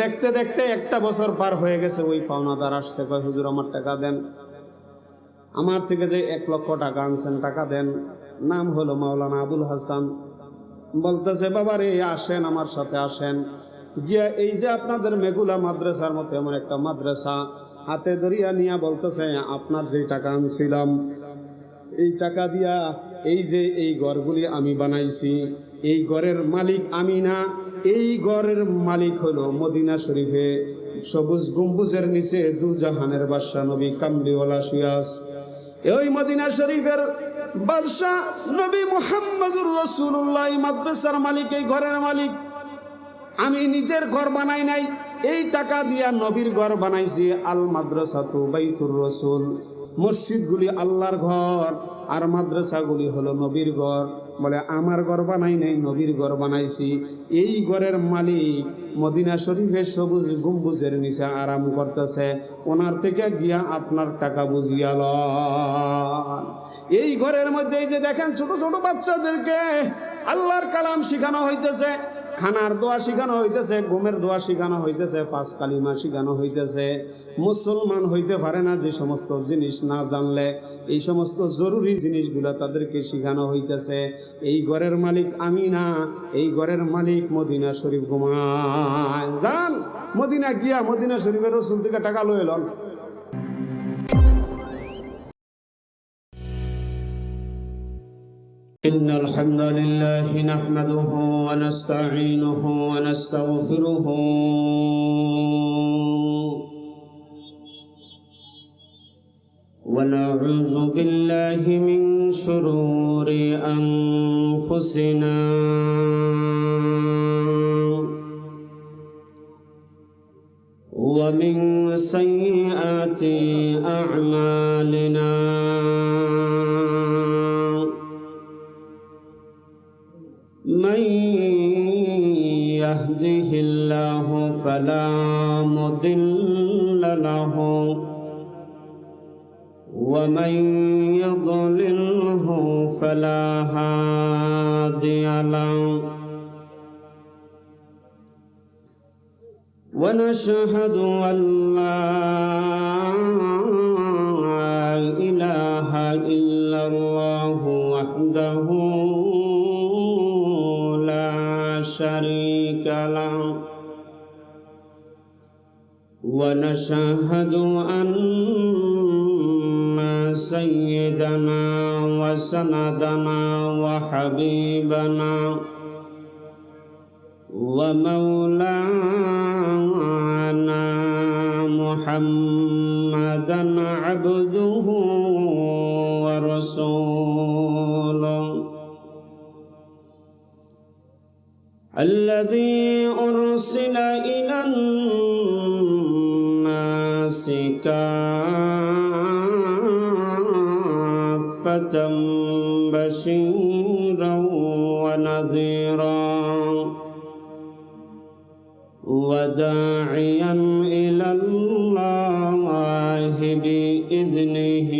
দেখতে দেখতে একটা বছর পার হয়ে গেছে। ওই পাওনাদার আসছে, কয় হুজুর আমার টাকা দেন, আমার থেকে যে 1 লক্ষ টাকা আনছেন টাকা দেন। নাম হলো মাওলানা আবুল হাসান। বলতেছে বাবা রে, আসেন আমার সাথে আসেন। গিয়া এই যে আপনাদের মেগুলা মাদ্রাসার মতো এমন একটা মাদ্রাসা, হাতে ধরিয়া নিয়া বলতেছে আপনার যে টাকা আনছিলাম এই টাকা দিয়া এই যে এই ঘরগুলি আমি বানাইছি, এই ঘরের মালিক আমি না, এই ঘরের মালিক হলো মদিনা শরীফে সবুজ গম্বুজের নিচে দুজাহানের বাদশা নবী কামলিওয়ালা শুয়াস। ওই মদিনা শরীফের বাদশা নবী মুহাম্মদুর রাসূলুল্লাহ মাদ্রাসার মালিক, এই ঘরের মালিক। আমি নিজের ঘর বানাই নাই, এই টাকা দিয়া নবীর ঘর বানাইছি। আল মাদ্রাসাতু বাইতুর রাসূল, মসজিদগুলি আল্লাহর ঘর আর মাদ্রাসাগুলি হলো নবীর ঘর। বলে আমার ঘর বানাই নাই, নবীর ঘর বানাইছি। এই ঘরের মালিক মদিনা শরীফের সবুজ গম্বুজের নিচে আরাম করতেছে, ওনার থেকে গিয়া আপনার টাকা বুঝিয়া লন। এই ঘরের মধ্যে এই যে দেখেন ছোট ছোট বাচ্চাদেরকে আল্লাহর কালাম শিখানো হইতেছে, খানার দোয়া শিখানো হইতেছে, ঘুমের দোয়া শিখানো হইতেছে, 5 কালিমা শিখানো হইতেছে। মুসলমান হইতে পারে না যে সমস্ত জিনিস না জানলে, এই সমস্ত জরুরি জিনিসগুলো তাদেরকে শিখানো হইতেছে। এই ঘরের মালিক আমি না, এই ঘরের মালিক মদিনা শরীফ। ঘুমায় যান মদিনা, গিয়া মদিনা শরীফের রাসূল থেকে টাকা লয়ে লন। إن الحمد لله نحمده ونستعينه ونستغفره ونعوذ بالله من شرور أنفسنا ومن سيئات أعمالنا. من يهده الله فلا مضل له ومن يضلله فلا هادي له. ونشهد أن لا إله إلا الله وحده شريك له. ونشهد أن سيدنا وسندنا وحبيبنا ومولانا محمدا عبده ورسوله الذي أرسل إلى الناس كافة بشيرا ونذيرا وداعيا إلى الله بإذنه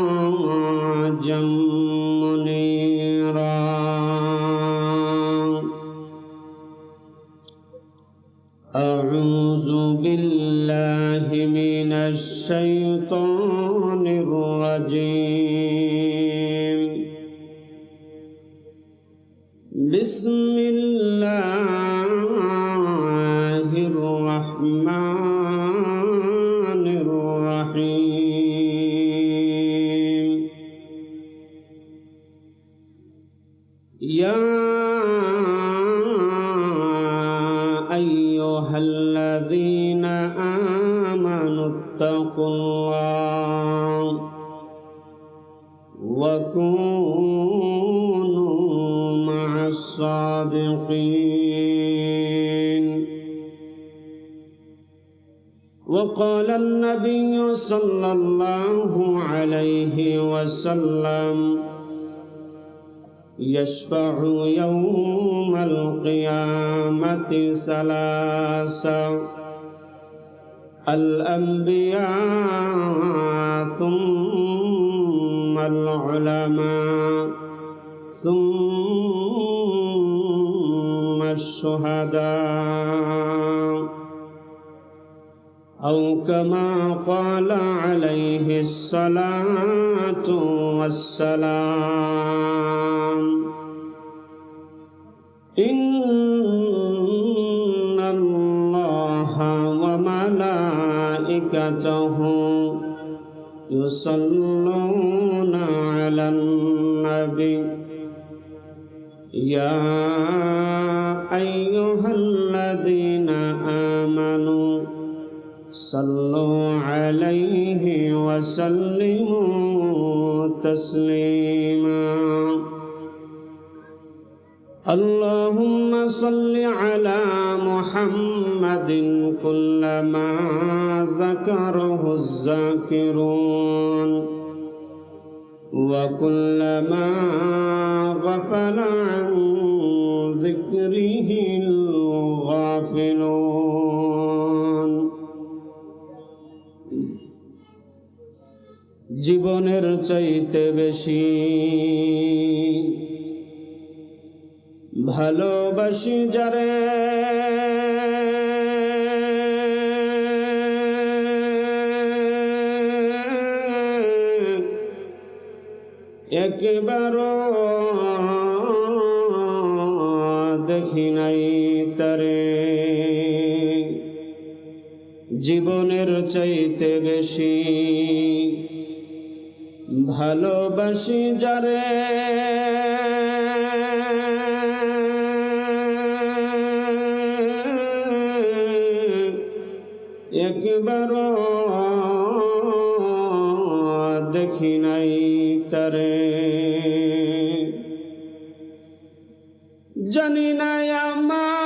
وسراجا منيرا. أعوذ بالله من الشيطان الرجيم. بسم الله الرحمن الرحيم. يا أيها الذين آمنوا اتقوا الله وكونوا مع الصادقين. وقال النبي صلى الله عليه وسلم يشفع يوم القيامة ثلاثة: الأنبياء ثم العلماء ثم الشهداء أو كما قال عليه الصلاة والسلام إن الله وملائكته يصلون على النبي يا أيها الذين آمنوا صلوا عليه وسلموا تسليما اللهم صل على محمد كلما ذكره الذاكرون وكلما غفل عن ذكره الغافلون জীবনের চাইতে বেশি ভালোবাসি যারে একবারও দেখি নাই তারে জীবনের চাইতে বেশি ভালোবাসি যারে একবারও দেখি নাই তারে জানি না আমার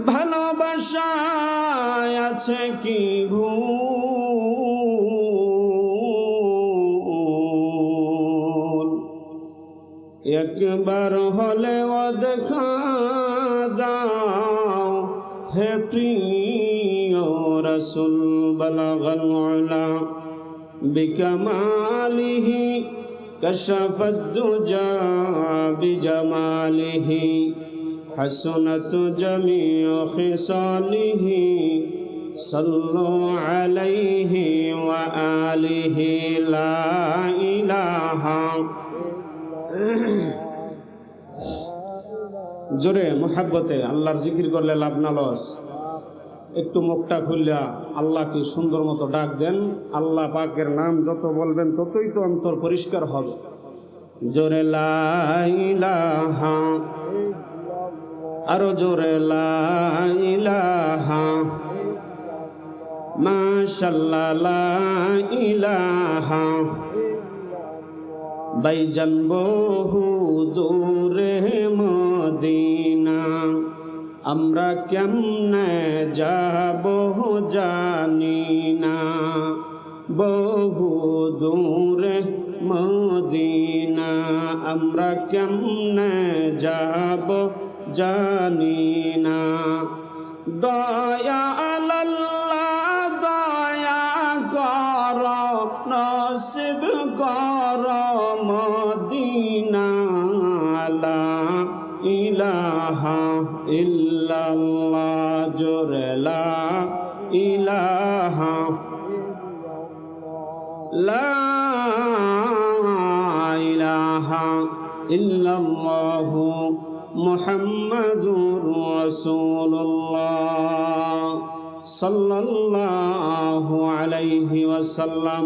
ভালোবাসায় আছে কি ভুল একবার হলেও দেখা দাও হে প্রিয় রাসূল বালাগাল উলা বিকামালিহি কাশাফাদ দুজা বিজামালিহি হাসনাত জামিউ খিসালিহি সাল্লু আলাইহি ওয়া আলিহি লা ইলাহা জোরে মোহাব্বতে আল্লাহর জিকির করলে লাভ না লস একটু মুখটা খুললা আল্লাহকে সুন্দর মতো ডাক দেন আল্লাহ পাকের নাম যত বলবেন ততই তো অন্তর পরিষ্কার হবে জোরে লা ইলাহা আরো জোরে লা ইলাহা মাশাআল্লাহ লা ইলাহা বাইজান বহু দূরে মদিনা আমরা কেমনে যাব জানি না বহু দূরে মদিনা আমরা কেমনে যাব জানি না দয়া আল্লাহ দয়া কর নসিব কর মদিনা লা ইলাহা ইল্লাল্লাহ জোরে লা ইলাহা লা ইলাহা ইল্লাল্লাহ মুহাম্মাদুর রাসূলুল্লাহ সাল্লাল্লাহু আলাইহি ওয়াসাল্লাম।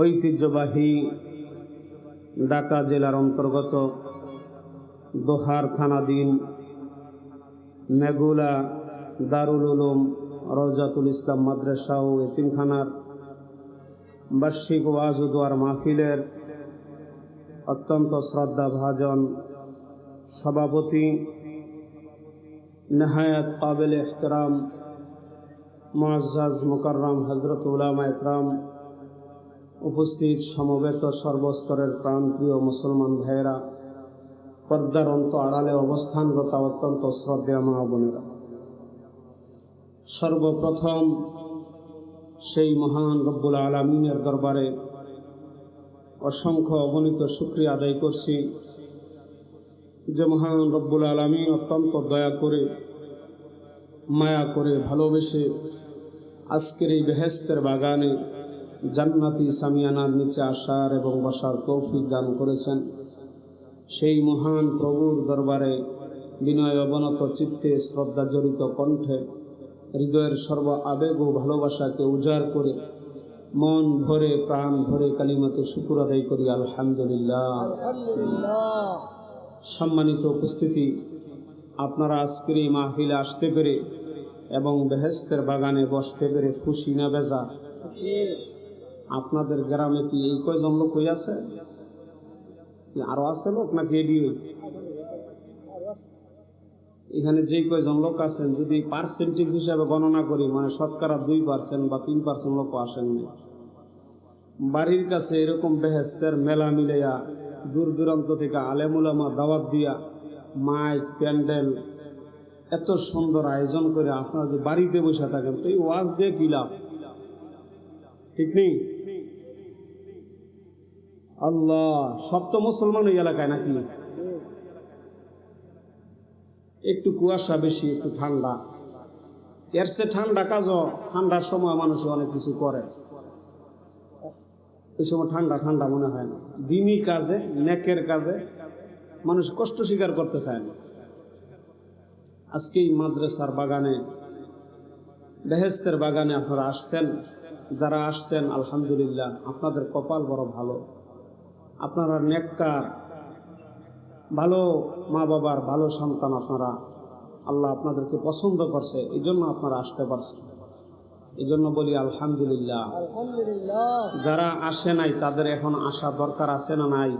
ঐতিহ্যবাহী ঢাকা জেলার অন্তর্গত দোহার থানাধীন মেঘুলা দারুল উলুম রওজাতুল ইসলাম মাদ্রাসা ও এতিমখানার বার্ষিক ওয়াজ ও দোয়ার মাহফিলের অত্যন্ত শ্রদ্ধাভাজন সভাপতি নেহায়াত কাবিল ইহতিরাম মুআজ্জাজ মুকাররম হযরত উলামা ইকরাম, উপস্থিত সমবেত সর্বস্তরের প্রাণপ্রিয় মুসলমান ভাইয়েরা, পর্দার অন্ত আড়ালে অবস্থানরত অত্যন্ত শ্রদ্ধেয় মা বোনেরা, সর্বপ্রথম সেই মহান রব্বুল আলামিনের দরবারে অসংখ্য অগণিত শুকরিয়া আদায় করছি যে মহান রব্বুল আলামিন অত্যন্ত দয়া করে, মায়া করে, ভালোবেসে আজকের এই বেহেশতের বাগানে জান্নাতি সামিয়ানার নিচে আসার এবং বসার তৌফিক দান করেছেন। সেই মহান প্রভুর দরবারে বিনয় অবনত চিত্তে, শ্রদ্ধা জড়িত কণ্ঠে, হৃদয়ের সর্ব আবেগ ও ভালোবাসাকে উজাড় করে মন ভরে, প্রাণ ভরে কালিমাতে শুকর আদায় করি আলহামদুলিল্লাহ। সম্মানিত উপস্থিতি, আপনারা আজকের এই মাহফিলে আসতে পেরে এবং বেহেশতের বাগানে বসতে পেরে খুশি না বেজার? আপনাদের গ্রামে কি এই কয়জন লোক হয়ে আছে? আরো আছে লোক নাকি এডিও? এখানে যে কয়জন লোক আছেন যদি পার্সেন্টেজ হিসাবে গণনা করি, মানে শতকরা 2% বা 3% লোক আসেননি। বাড়ির কাছে এরকম বেহেশতের মেলা মিলাইয়া দূর দূরান্ত থেকে আলেমুলামা দাওয়াত দিয়া মাইক, প্যান্ডেল, এত সুন্দর আয়োজন করে আপনারা যদি বাড়িতে বসে থাকেন তো এই ওয়াজ দিয়ে কি লাভ? ঠিক নেই? আল্লাহ, সব তো মুসলমান ওই এলাকায় নাকি? একটু কুয়াশা বেশি, একটু ঠান্ডা, এর সে ঠান্ডা কাজও, ঠান্ডার সময় মানুষ অনেক কিছু করে, ওই সময় ঠান্ডা ঠান্ডা মনে হয় না। দিনই কাজে, নেকের কাজে মানুষ কষ্ট স্বীকার করতে চায় না। আজকে এই মাদ্রাসার বাগানে, বেহেশতের বাগানে আপনারা আসছেন, যারা আসছেন আলহামদুলিল্লাহ, আপনাদের কপাল বড় ভালো। আপনারা নেককার, ভালো মা বাবার ভালো সন্তান আপনারা, আল্লাহ আপনাদেরকে পছন্দ করছে, এই জন্য আপনারা আসতে পারছেন। এই জন্য বলি আলহামদুলিল্লাহ। যারা আসে নাই তাদের এখন আসা দরকার আছে না নাই?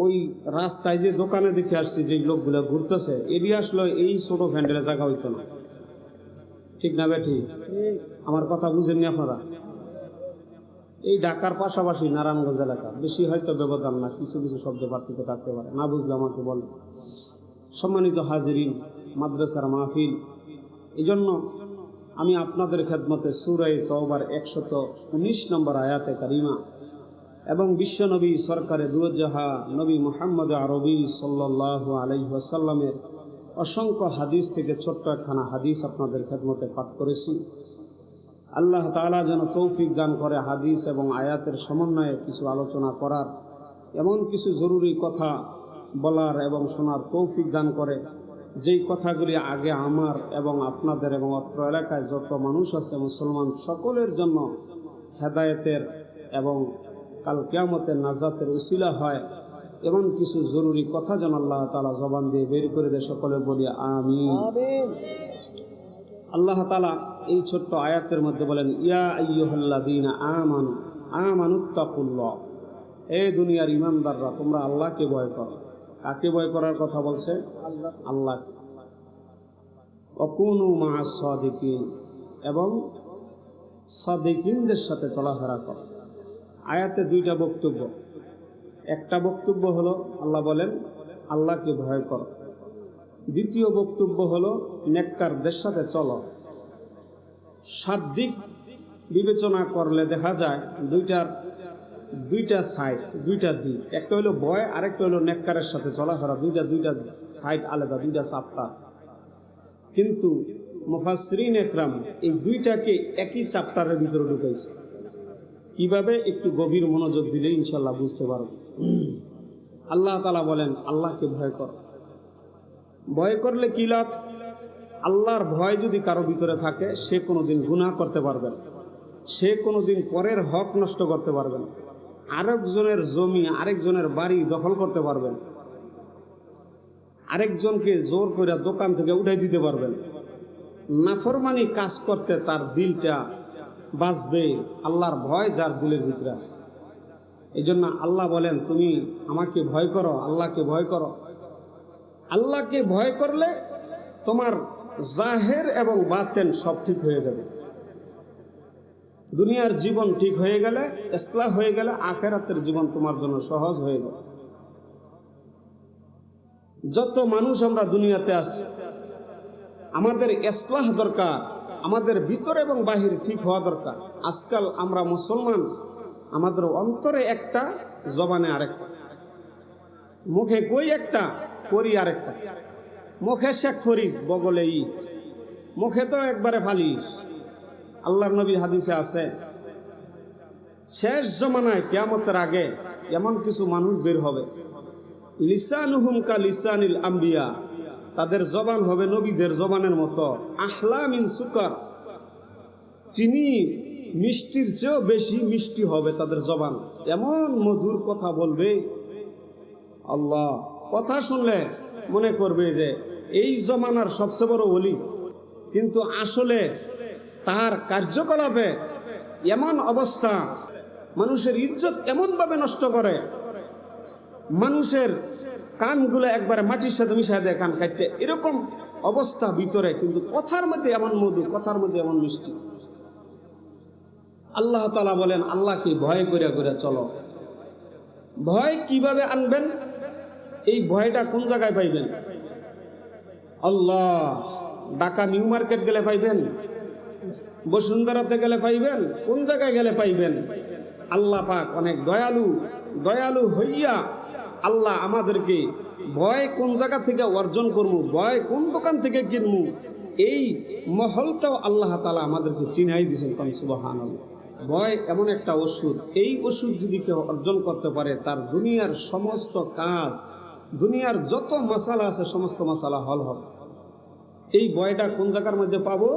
ওই রাস্তায় যে দোকানে দেখে আসছি যে লোকগুলো ঘুরতেছে, এড়িয়ে আসলো এই ছোট ভ্যান্ডেলে জায়গা হইতো না। ঠিক না বেঠি? আমার কথা বুঝেননি আপনারা? এই ঢাকার পাশাপাশি নারায়ণগঞ্জ এলাকা, বেশি হয়তো ব্যবধান না, কিছু কিছু শব্দে পার্থক্য থাকতে পারে, না বুঝলে আমাকে বলেন। সম্মানিত হাজিরিন, মাদ্রাসার মাহফিল, এই জন্য আমি আপনাদের খেদমতে সূরা তাওবার 119 নম্বর আয়াতে কারিমা এবং বিশ্বনবী সরকারে দুজাহা নবী মুহাম্মদ আরবি সাল্লাল্লাহু আলাইহি ওয়াসাল্লামের অসংখ্য হাদিস থেকে ছোট্ট একখানা হাদিস আপনাদের খেদমতে পাঠ করেছি। আল্লাহ তাআলা যেন তৌফিক দান করে হাদিস এবং আয়াতের সমন্বয়ে কিছু আলোচনা করার, এমন কিছু জরুরি কথা বলার এবং শোনার তৌফিক দান করে, যেই কথাগুলি আগে আমার এবং আপনাদের এবং অত্র এলাকায় যত মানুষ আছে মুসলমান সকলের জন্য হেদায়েতের এবং কাল কিয়ামতের নাজাতের উসিলা হয়, এমন কিছু জরুরি কথা যেন আল্লাহ তাআলা জবান দিয়ে বের করে দেয়। সকলে বলি আমিন। আল্লাহ তাআলা এই ছোট্ট আয়াতের মধ্যে বলেন, ইয়া আইয়ুহাল্লাযীনা আমানু আমানুত্তাকুল্লাহ, এ দুনিয়ার ইমানদাররা তোমরা আল্লাহকে ভয় করো। কাকে ভয় করার কথা বলছে? আল্লাহকে। ওয়াকুনু মা'আস সাদিকিন, এবং সাদিকিনদের সাথে চলাফেরা করো। আয়াতে দুইটা বক্তব্য। একটা বক্তব্য হলো আল্লাহ বলেন আল্লাহকে ভয় করো, দ্বিতীয় বক্তব্য হলো নেককারদের সাথে চলো। শাব্দিক বিবেচনা করলে দেখা যায় দুইটা সাইড, দুইটা দিক। একটা হলো ভয়, আরেকটা হলো নেককারের সাথে চলাফেরা। দুইটা সাইড আলাদা, দুইটা চ্যাপ্টার। কিন্তু মুফাসসিরিন একরাম এই দুইটাকে একই চ্যাপ্টারের ভিতরে ঢুকাইছে। কিভাবে? একটু গভীর মনোযোগ দিলে ইনশাল্লাহ বুঝতে পারবে। আল্লাহ তাআলা বলেন আল্লাহকে ভয় কর। ভয় করলে কি লাভ? আল্লাহর ভয় যদি কারো ভিতরে থাকে, সে কোনোদিন গুনাহ করতে পারবে না, সে কোনোদিন পরের হক নষ্ট করতে পারবে না, আরেকজনের জমি, আরেকজনের বাড়ি দখল করতে পারবে না, আরেকজনকে জোর করে দোকান থেকে উঠাই দিতে পারবে না। নাফরমানি কাজ করতে তার দিলটা বাঁচবে। আল্লাহর ভয় যার দিলের ভিতরে আছে, এই জন্য আল্লাহ বলেন তুমি আমাকে ভয় করো, আল্লাহকে ভয় করো। আল্লাহকে ভয় করলে তোমার জাহের এবং বাতেন সব ঠিক হয়ে যাবে। দুনিয়ার জীবন ঠিক হয়ে গেলে, ইসলাহ হয়ে গেলে, আখিরাতের জীবন তোমার জন্য সহজ হয়ে যাবে। যত মানুষ আমরা দুনিয়াতে আছি, আমাদের ইসলাহ দরকার, আমাদের ভিতর এবং বাহির ঠিক হওয়া দরকার। আজকাল আমরা মুসলমান, আমাদের অন্তরে একটা, জবানে আরেকটা, মুখে কই একটা, করি আরেকটা। মুখে শেখ ফরিদ, বগলে ই, মুখে তো একবারে ফালিস। আল্লাহর নবীর হাদিসে আছে, শেষ জমানায় কিয়ামতের আগে এমন কিছু মানুষ বের হবে, লিসানুহুম কা লিসানিল আম্বিয়া, তাদের জবান হবে নবীদের জবানের মতো, আহলা মিন সুকার, চিনি মিষ্টির চেয়েও বেশি মিষ্টি হবে তাদের জবান, এমন মধুর কথা বলবে। আল্লাহ, কথা শুনলে মনে করবে যে এই জমানার সবচেয়ে বড় ওলি, কিন্তু আসলে তার কার্যকলাপে এমন অবস্থা, মানুষের ইজ্জত এমনভাবে নষ্ট করে, মানুষের কানগুলো একবারে মাটির সাথে মিশায় দেয়, কান কাটতে, এরকম অবস্থা ভিতরে, কিন্তু কথার মধ্যে এমন মধু, কথার মধ্যে এমন মিষ্টি। আল্লাহ তাআলা বলেন, আল্লাহকে ভয় করে করে চলো। ভয় কিভাবে আনবেন? এই ভয়টা কোন জায়গায় পাইবেন? আল্লাহ, ঢাকা নিউ মার্কেট গেলে পাইবেন, বসুন্ধরাতে গেলে পাইবেন, কোন জায়গায় গেলে পাইবেন? আল্লাহ পাক অনেক দয়ালু, দয়ালু হইয়া আল্লাহ আমাদেরকে ভয় কোন জায়গা থেকে অর্জন করবো, ভয় কোন দোকান থেকে কিনবো, এই মহলটাও আল্লাহ তাআলা আমাদেরকে চিনাই দিয়েছেন। সুবহানাল্লাহ। ভয় এমন একটা ওষুধ, এই ওষুধ যদি কেউ অর্জন করতে পারে, তার দুনিয়ার সমস্ত কাজ, দুনিয়ার যত মাসালা আছে সমস্ত মাসালা হল হবে। এই ভয়টা কোন জায়গার মধ্যে পাবো?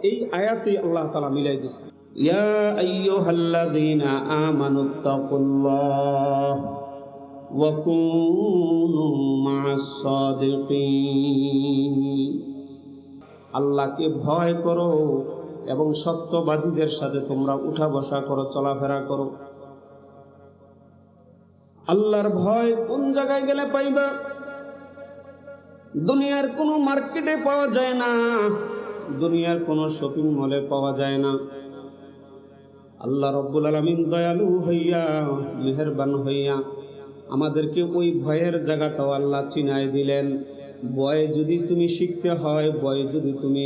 এই আয়াতে আল্লাহ তাআলা মিলাই দিয়েছে, ইয়া আইয়ুহাল্লাযীনা আমানুত্তাকুল্লাহ ওয়া কুনু মা'আস সাদিকিন। আল্লাহকে ভয় করো এবং সত্যবাদীদের সাথে তোমরা উঠা বসা করো, চলাফেরা করো। আল্লাহর ভয় কোন জায়গায় গেলে পাইবা? দুনিয়ার কোনো মার্কেটে পাওয়া যায় না, দুনিয়ার কোনো শপিং মলে পাওয়া যায় না। আল্লাহ রব্বুল আলামিন দয়ালু হইয়া, মেহেরবান হইয়া আমাদেরকে ওই ভয়ের জায়গাটাও আল্লাহ চিনাই দিলেন। ভয় যদি তুমি শিখতে হয়, ভয় যদি তুমি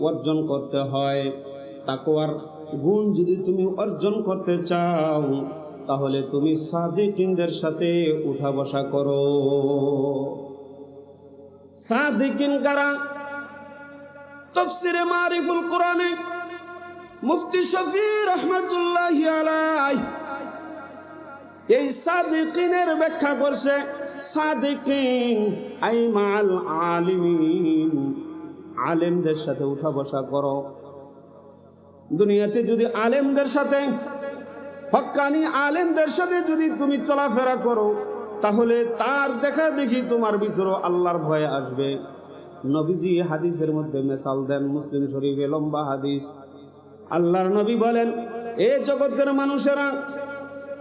অর্জন করতে হয়, তাকওয়ার গুণ যদি তুমি অর্জন করতে চাও, তাহলে তুমি সাদিকিনদের সাথে উঠা বসা করো। সাদিকিন কারা? তাফসিরে মারিফুল কোরআনে মুফতি শফি রাহমাতুল্লাহি আলাইহি এই সাদিকিনের ব্যাখ্যা করছে, সাদিকিন আই মাল আলিমিন, আলেমদের সাথে উঠা বসা করো। দুনিয়াতে যদি আলেমদের সাথে, হক্কানি আলেমদের সাথে যদি তুমি চলাফেরা করো, তাহলে তার দেখা দেখি তোমার ভিতরে আল্লাহর ভয় আসবে। নবীজি হাদিসের মধ্যে মিসাল দেন, মুসলিম শরীফে লম্বা হাদিস। আল্লাহর নবী বলেন, এ জগতের মানুষেরা,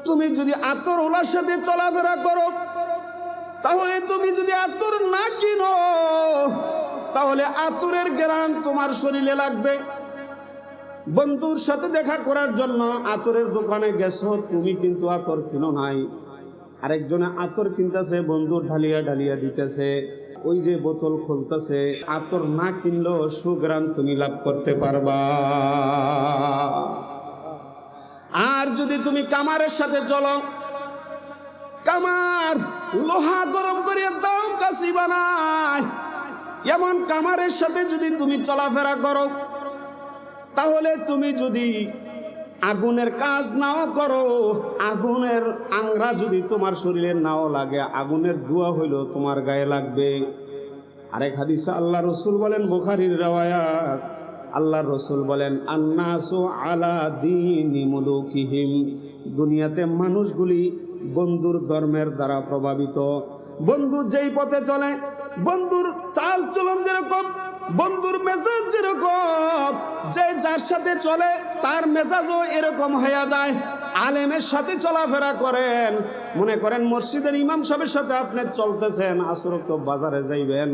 তুমি যদি আতর ওলার সাথে চলাফেরা করো, তাহলে তুমি যদি আতর না কিনো, তাহলে আতরের ঘ্রাণ তোমার শরীরে লাগবে। বন্ধুর সাথে দেখা করার জন্য আতরের দোকানে গেছো, তুমি কিন্তু আতর কিনো নাই, আরেকজনে আতর কিনতেছে, বন্ধুর ঢালিয়া ঢালিয়া দিতেছে, ওই যে বোতল খুলতেছে। আতর না কিনলেও সুঘ্রাণ তুমি লাভ করতে পারবা। আর যদি তুমি কামারের সাথে চলো, কামার লোহা গরম করিয়া দাও, কাশি বানায়, এমন কামারের সাথে যদি তুমি চলাফেরা করো, তাহলে তুমি যদি আগুনের কাজ নাও করো, আগুনের আংরা যদি তোমার শরীরে নাও লাগে, আগুনের ধোঁয়া হইলেও তোমার গায়ে লাগবে। আরেক হাদিসে আল্লাহ রসুল বলেন, বুখারীর riwayat, আল্লাহর রসুল বলেন, আন্নাসু আলা দীনি মুলুকিহিম, দুনিয়াতে মানুষগুলি বন্ধুর ধর্মের দ্বারা প্রভাবিত। বন্ধু যেই পথে চলে, বন্ধুর চাল চলন যেরকম, বন্ধুর মেজাজ যেরকম, যে যার সাথে চলে তার মেজাজও এরকম হয়ে যায়। আলেমের সাথে চলাফেরা করেন, মনে করেন মসজিদের ইমাম সাহেবের সাথে আপনি চলতেছেন, আসর তো বাজারে যাইবেন,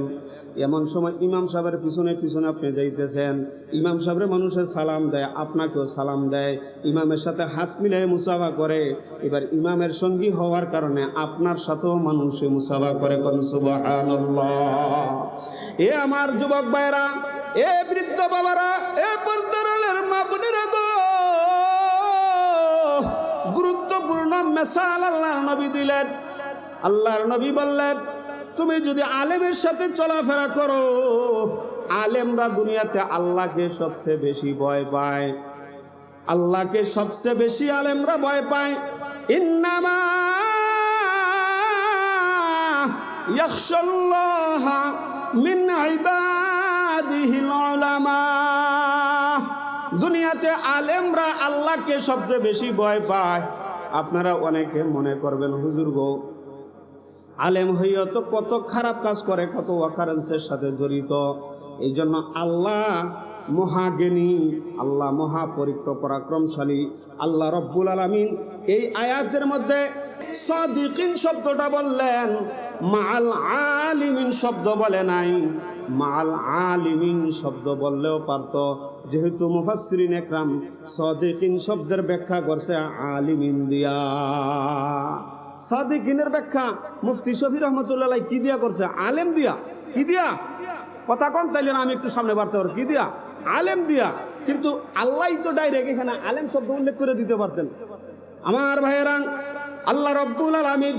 এমন সময় ইমাম সাহেবের পিছনে পিছনে আপনি যাইতেছেন, ইমাম সাহেবের মানুষের সালাম দেয়, আপনাকেও সালাম দেয়, ইমামের সাথে হাত মিলাই মুসাফা করে। এবার ইমামের সঙ্গী হওয়ার কারণে আপনার সাথেও মানুষে মুসাফা করে। কোন সুবহানাল্লাহ। এ আমার যুবক ভাইরা, এ বৃদ্ধ বাবারা, এ মেসাল আল্লাহর নবী দিলেন। আল্লাহর নবী বললেন, তুমি যদি আলেমের সাথে চলাফেরা করো, আলেমরা দুনিয়াতে আল্লাহকে সবচেয়ে বেশি ভয় পায়। আল্লাহকে সবচেয়ে বেশি আলেমরা ভয় পায়। ইন্নামা ইয়াখশাল্লাহা মিন ইবাদিহিল উলামা। দুনিয়াতে আলেমরা আল্লাহকে সবচেয়ে বেশি ভয় পায়। আপনারা অনেকে মনে করবেন, হুজুর গো, আলেম হইয়া তো কত খারাপ কাজ করে, কত অকারেন্সের সাথে জড়িত। এই জন্য আল্লাহ মহাজ্ঞানী, আল্লাহ মহাপরাক্রমশালী, আল্লাহ রব্বুল আলামিন এই আয়াতের মধ্যে সাদিকিন শব্দটা বললেন, মাআল আলিমিন শব্দ বলে নাই। মাআল আলিমিন শব্দ বললেও পারত, যেহেতু মুফাসসিরিন একরাম সাদিকিন শব্দের ব্যাখ্যা করছে আলিমিন দিয়া। সাদিকিনের ব্যাখ্যা মুফতি শফি রহমতুল্লাহ আলাইহি কি দিয়া করছে? আলেম দিয়া। কি দিয়া? কথা কন, তাইলে আমি একটু সামনে বাড়তে পারি। কি দিয়া? আলেম দিয়া। কিন্তু আল্লাহই তো ডাইরেক্ট এখানে আলেম শব্দ উল্লেখ করে দিতে পারতেন। আমার ভাইয়েরা, আল্লাহ রব্বুল আলামিন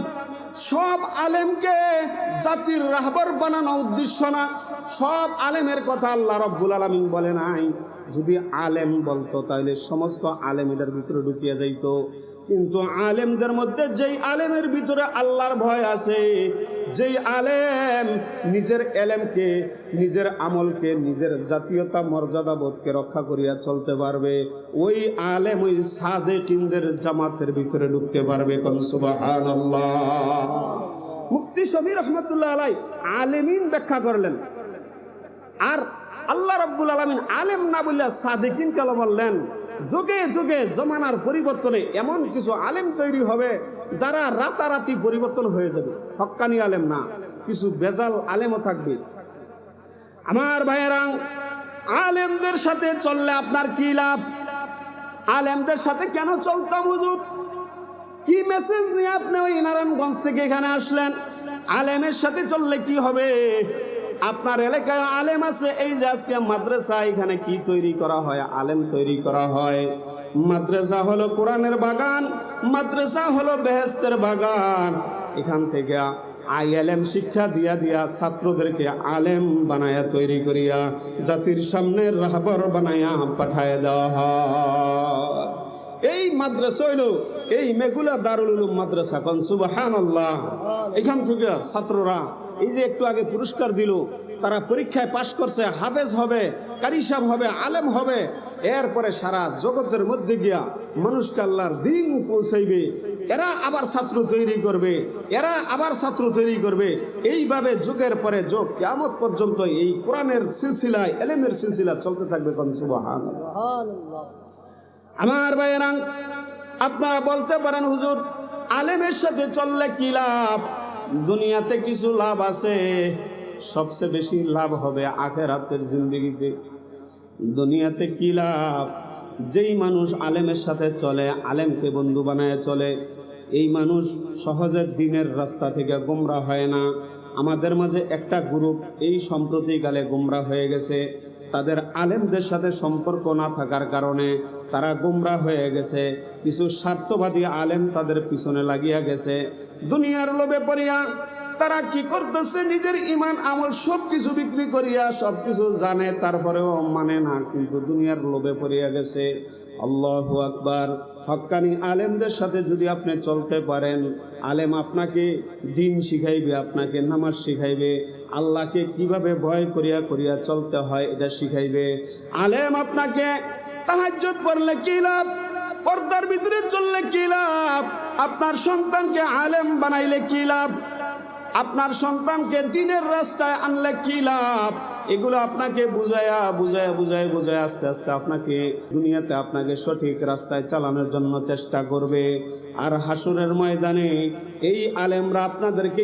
সব আলেমকে জাতির রাহবার বানানো উদ্দেশ্য না। সব আলেমের কথা আল্লাহ রব্বুল আলামিন বলে নাই। যদি আলেম বলতো তাহলে সমস্ত আলেম এটার ভিতরে ঢুকিয়ে যাইতো। কিন্তু আলেমদের মধ্যে যেই আলেমের ভিতরে আল্লাহর ভয় আছে, যেই আলেম নিজের এলেমকে, নিজের আমলকে, নিজের জাতীয়তা মর্যাদা বোধকে রক্ষা করিয়া চলতে পারবে, ওই আলেম ওই সাদেকিনদের জামাতের ভিতরে ঢুকতে পারবে। কোন সুবহানাল্লাহ। মুফতি শফি রহমতুল্লাহ আলাইহি আলেমিন ব্যাখ্যা করলেন, আর আল্লাহ রাব্বুল আলামিন আলেম না বললে সাদেকিন কেন বললেন? যুগে যুগে জমানার পরিবর্তনে এমন কিছু আলেম তৈরি হবে যারা রাতারাতি পরিবর্তন হয়ে যাবে। হক্কানি আলেম না, কিছু বেজাল আলেমও থাকবে। আমার ভাইয়েরা, আলেমদের সাথে চললে আপনার কি লাভ? আলেমদের সাথে কেন চলতাম হুজুর? কি মেসেজ নিয়ে আপনি ওই নারায়ণগঞ্জ থেকে এখানে আসলেন? আলেমের সাথে চললে কি হবে? আপনার এলাকায় আলেম আছে। এই যে আজকে মাদ্রাসা, এখানে কি তৈরি করা হয়? আলেম তৈরি করা হয়। মাদ্রাসা হলো কোরআনের বাগান, মাদ্রাসা হলো বেহেশতের বাগান। এখান থেকে আলেম শিক্ষা দিয়া দিয়া ছাত্রদেরকে আলেম বানায়া তৈরি করিয়া জাতির সামনে রাহবার বানায়া পাঠায় দেওয়া হয়। এই মাদ্রাসা হইল এই মেঘুলা দারুল উলুম মাদ্রাসা। কোন সুবহানাল্লাহ। এখান থেকে ছাত্ররা এই যে একটু আগে পুরস্কার দিল, তারা পরীক্ষায় পাশ করছে, হাফেজ হবে, কারি সাহেব হবে, আলেম হবে। এরপরে সারা জগতের মধ্যে গিয়া মানুষকে আল্লাহর দ্বীন পৌঁছাইবে। এরা আবার ছাত্র তৈরি করবে, এরা আবার ছাত্র তৈরি করবে। এইভাবে যুগের পরে যুগ কিয়ামত পর্যন্ত এই কোরআনের সিলসিলায়, ইলমের সিলসিলা চলতে থাকবে। কোন সুবহানাল্লাহ। আমার ভাইয়েরা, আপনারা বলতে পারেন, হুজুর আলেমের সাথে চললে কি লাভ? দুনিয়াতে কিছু লাভ আছে, সবচেয়ে বেশি লাভ হবে আখিরাতের জিন্দেগিতে। দুনিয়াতে কি লাভ? যেই মানুষ আলেমের সাথে চলে, আলেমকে বন্ধু বানায় চলে, এই মানুষ সহজে দ্বীনের রাস্তা থেকে গোমরা হয় না। আমাদের মাঝে একটা গ্রুপ এই সম্প্রতিকালে গোমরা হয়ে গেছে। তাদের আলেমদের সাথে সম্পর্ক না থাকার কারণে তারা গোমরা হয়ে গেছে। কিছু স্বার্থবাদী আলেম তাদের পিছনে লাগিয়া গেছে। দুনিয়ার লোভে পড়িয়া তারা কি করতেছে? নিজের ইমান আমল সব কিছু বিক্রি করিয়া, সব কিছু জানে, তারপরেও মানে না, কিন্তু দুনিয়ার লোভে পড়িয়া গেছে। আল্লাহু আকবার। হক্কানি আলেমদের সাথে যদি আপনি চলতে পারেন, আলেম আপনাকে দিন শিখাইবে, আপনাকে নামাজ শিখাইবে, আল্লাহকে কিভাবে ভয় করিয়া করিয়া চলতে হয় এটা শিখাইবে। আলেম আপনাকে তাহাজ্জুদ পড়লে কি লাভ? পর্দার ভিতরে চললে কি লাভ? আপনার সন্তানকে আলেম বানাইলে কি লাভ? আপনার সন্তানকে দ্বীনের রাস্তায় আনলে কি লাভ? এগুলো আপনাকে বুঝায়া বুঝায়া বুঝায় বুঝায় আস্তে আস্তে আপনাকে দুনিয়াতে আপনাকে সঠিক রাস্তায় চালানোর জন্য চেষ্টা করবে। আর হাসরের ময়দানে এই আলেমরা আপনাদেরকে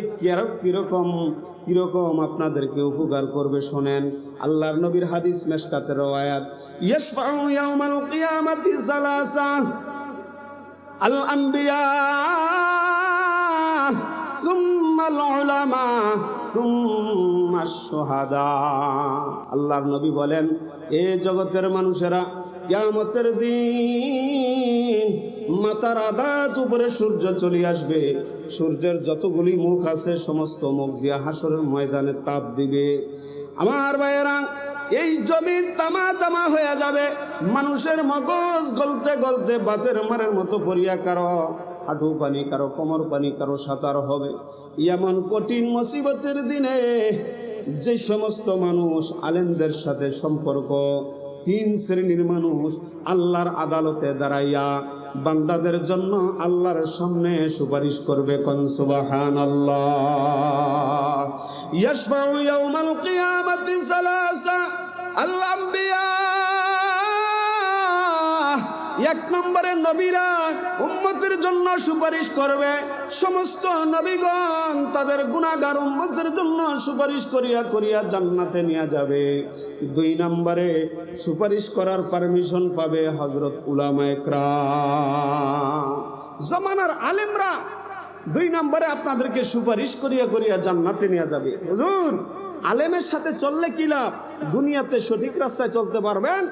কিরকম আপনাদেরকে উপকার করবে শোনেন। আল্লাহর নবীর হাদিস, মেশকাতের রওয়ায়াত, ইয়াশফাউ ইয়াউমাল কিয়ামাতি সালাসা আল আম্বিয়া সুম্মাল উলামা সুম্মাশ শুহাদা। আল্লাহর নবী বলেন, এ জগতের মানুষেরা, কিয়ামতের দিন মাথার আধা উপরে সূর্য চলে আসবে, সূর্যের যতগুলি মুখ আছে সমস্ত মুখ দিয়া হাসরের ময়দানে তাপ দিবে। আমার ভাইয়েরা, এই জমিন তামা তামা হয়ে যাবে, মানুষের মগজ গলতে গলতে বাতের মারের মতো পড়িয়া কারো হাঁটু পানি, কারো কোমর পানি, কারো সাঁতার হবে। এমন কঠিন মুসিবতের দিনে যে সমস্ত মানুষ আলেমদের সাথে সম্পর্ক, 3 শ্রেণীর মানুষ আল্লাহর আদালতে দাঁড়াইয়া বান্দাদের জন্য আল্লাহর সামনে সুপারিশ করবে। কোন সুবহানাল্লাহ। ইয়াশফাউ ইয়াউমাল কিয়ামাতি সালাসা আল আম্বিয়া। 1 নম্বরে নবীরা উম্মতের জন্য সুপারিশ করবে, সমস্ত নবীগণ তাদের গুনাহগার উম্মতের জন্য সুপারিশ করিয়া করিয়া জান্নাতে নিয়ে যাবে। 2 নম্বরে সুপারিশ করার পারমিশন পাবে হযরত উলামায়ে কেরাম, জামানার আলেমরা। 2 নম্বরে আপনাদেরকে সুপারিশ করিয়া করিয়া জান্নাতে নিয়ে যাবে। হুজুর, আলেমের সাথে চললে কি লাভ? দুনিয়াতে সঠিক রাস্তায় চলতে পারবেন,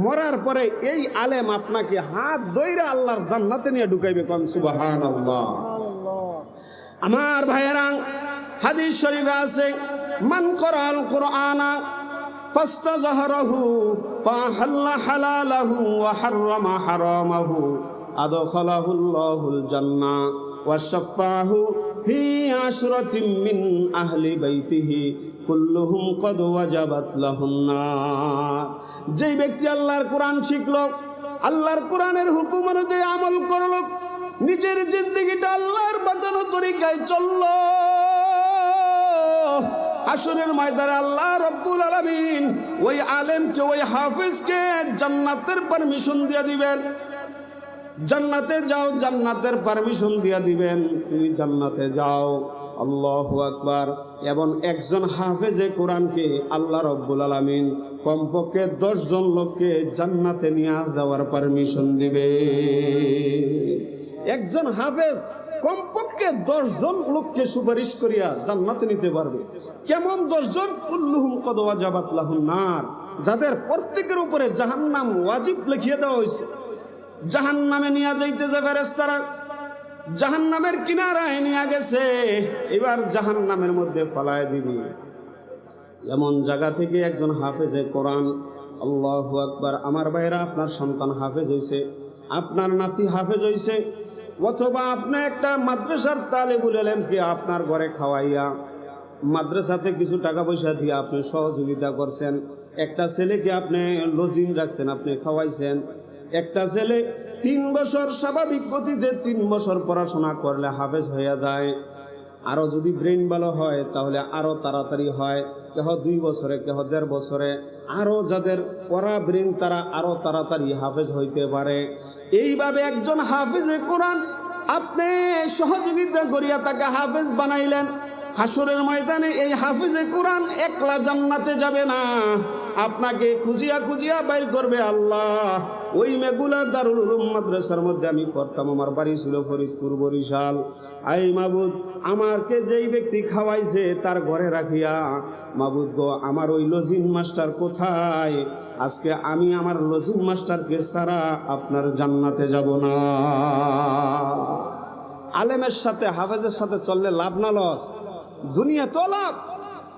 মরার পরে এই আলেম আপনাকে হাত ধইরা আল্লাহর জান্নাতে নিয়ে ঢুকাইবে। কোন সুবহানাল্লাহ। আমার ভাইয়েরা, হাদিস শরীফে আছে, মান করাল কুরআনা ফাস্তাজহারাহু ফাহাল্লা হালালাহু ওয়া হাররামা হারামাহু আদখালাহুল্লাহুল জান্নাহ ওয়া শাফাহু ফি আশরাতিন মিন আহলি বাইতিহি কুল্লুহুম কদ ওয়াজাবাত লাহুন নার। যেই ব্যক্তি আল্লাহর কোরআন শিখলো, আল্লাহর কোরআনের হুকুম অনুযায়ী আমল করলো, নিজের জিন্দেগিটা আল্লাহর বাঁচানো তরিকায় চললো, হাসরের ময়দানে আল্লাহ রাব্বুল আলামিন ওই আলেমকে, ওই হাফেজকে জান্নাতের পারমিশন দিয়ে দিবেন। জান্নাতে যাও, জান্নাতের পারমিশন দিয়ে দিবেন, তুমি জান্নাতে যাও। আল্লাহু আকবার। এবং একজন হাফেজে কোরআনকে আল্লাহ রাব্বুল আলামিন কমপক্ষে 10 জন লোককে জান্নাতে নিয়ে যাওয়ার পারমিশন দিবে। একজন হাফেজ কমপক্ষে 10 জন লোককে সুপারিশ করিয়া জান্নাতে নিতে পারবে। কেমন 10 জন? কুল্লুহুম কদ ওয়াজাবাত লাহুন নার, যাদের প্রত্যেকের উপরে জাহান্নাম ওয়াজিব লিখিয়ে দেওয়া হয়েছে। জাহান্নামে নিয়ে যাইতেছে ফেরেশতারা, জাহান্নামের কিনারায় নিয়ে গেছে, এবার জাহান্নামের মধ্যে ফালায় দিবি। এমন জায়গা থেকে একজন হাফেজে কোরআন, আল্লাহু আকবার। আমার ভাইরা, আপনার সন্তান হাফেজ হইছে, আপনার নাতি হাফেজ হইছে, অথবা আপনি একটা মাদ্রাসার তালিবুল ইলমকে আপনার ঘরে খাওয়াইয়া মাদ্রাসাতে কিছু টাকা পয়সা দিয়ে আপনি সহযোগিতা করছেন। একটা ছেলেকে আপনি লজিং রাখছেন, আপনি খাওয়াইছেন। একটা ছেলে 3 বছর স্বাভাবিক গতিতে 3 বছর পড়াশোনা করলে হাফেজ হয়ে যায়। আরও যদি ব্রেন ভালো হয় তাহলে আরও তাড়াতাড়ি হয়, কেহ 2 বছরে, কেহ 1.5 বছরে। আরও যাদের পড়া ব্রেন তারা আরও তাড়াতাড়ি হাফেজ হইতে পারে। এইভাবে একজন হাফেজে কোরআন আপনি সহযোগিতা করিয়া তাকে হাফেজ বানাইলেন। হাসরের ময়দানে এই হাফেজে কোরআন একলা জান্নাতে যাবে না, আপনাকে খুঁজিয়া খুঁজিয়া বাইর করবে আল্লাহ। ওই মেগুলা দারুল উলুম মাদ্রাসার মধ্যে আমি পড়তাম, আমার বাড়ি ছিল ফরিদপুর, বরিশাল। আই মাবুদ, আমাকে যেই ব্যক্তি খাওয়াইছে তার ঘরে রাখিয়া, মাবুদ গো, আমার ওই লজিং মাস্টার কোথায়? আজকে আমি আমার লজিং মাস্টারকে ছাড়া আপনার জান্নাতে যাব না। আলেমের সাথে হাফেজের সাথে চললে লাভ না লস? দুনিয়া তো লাভ,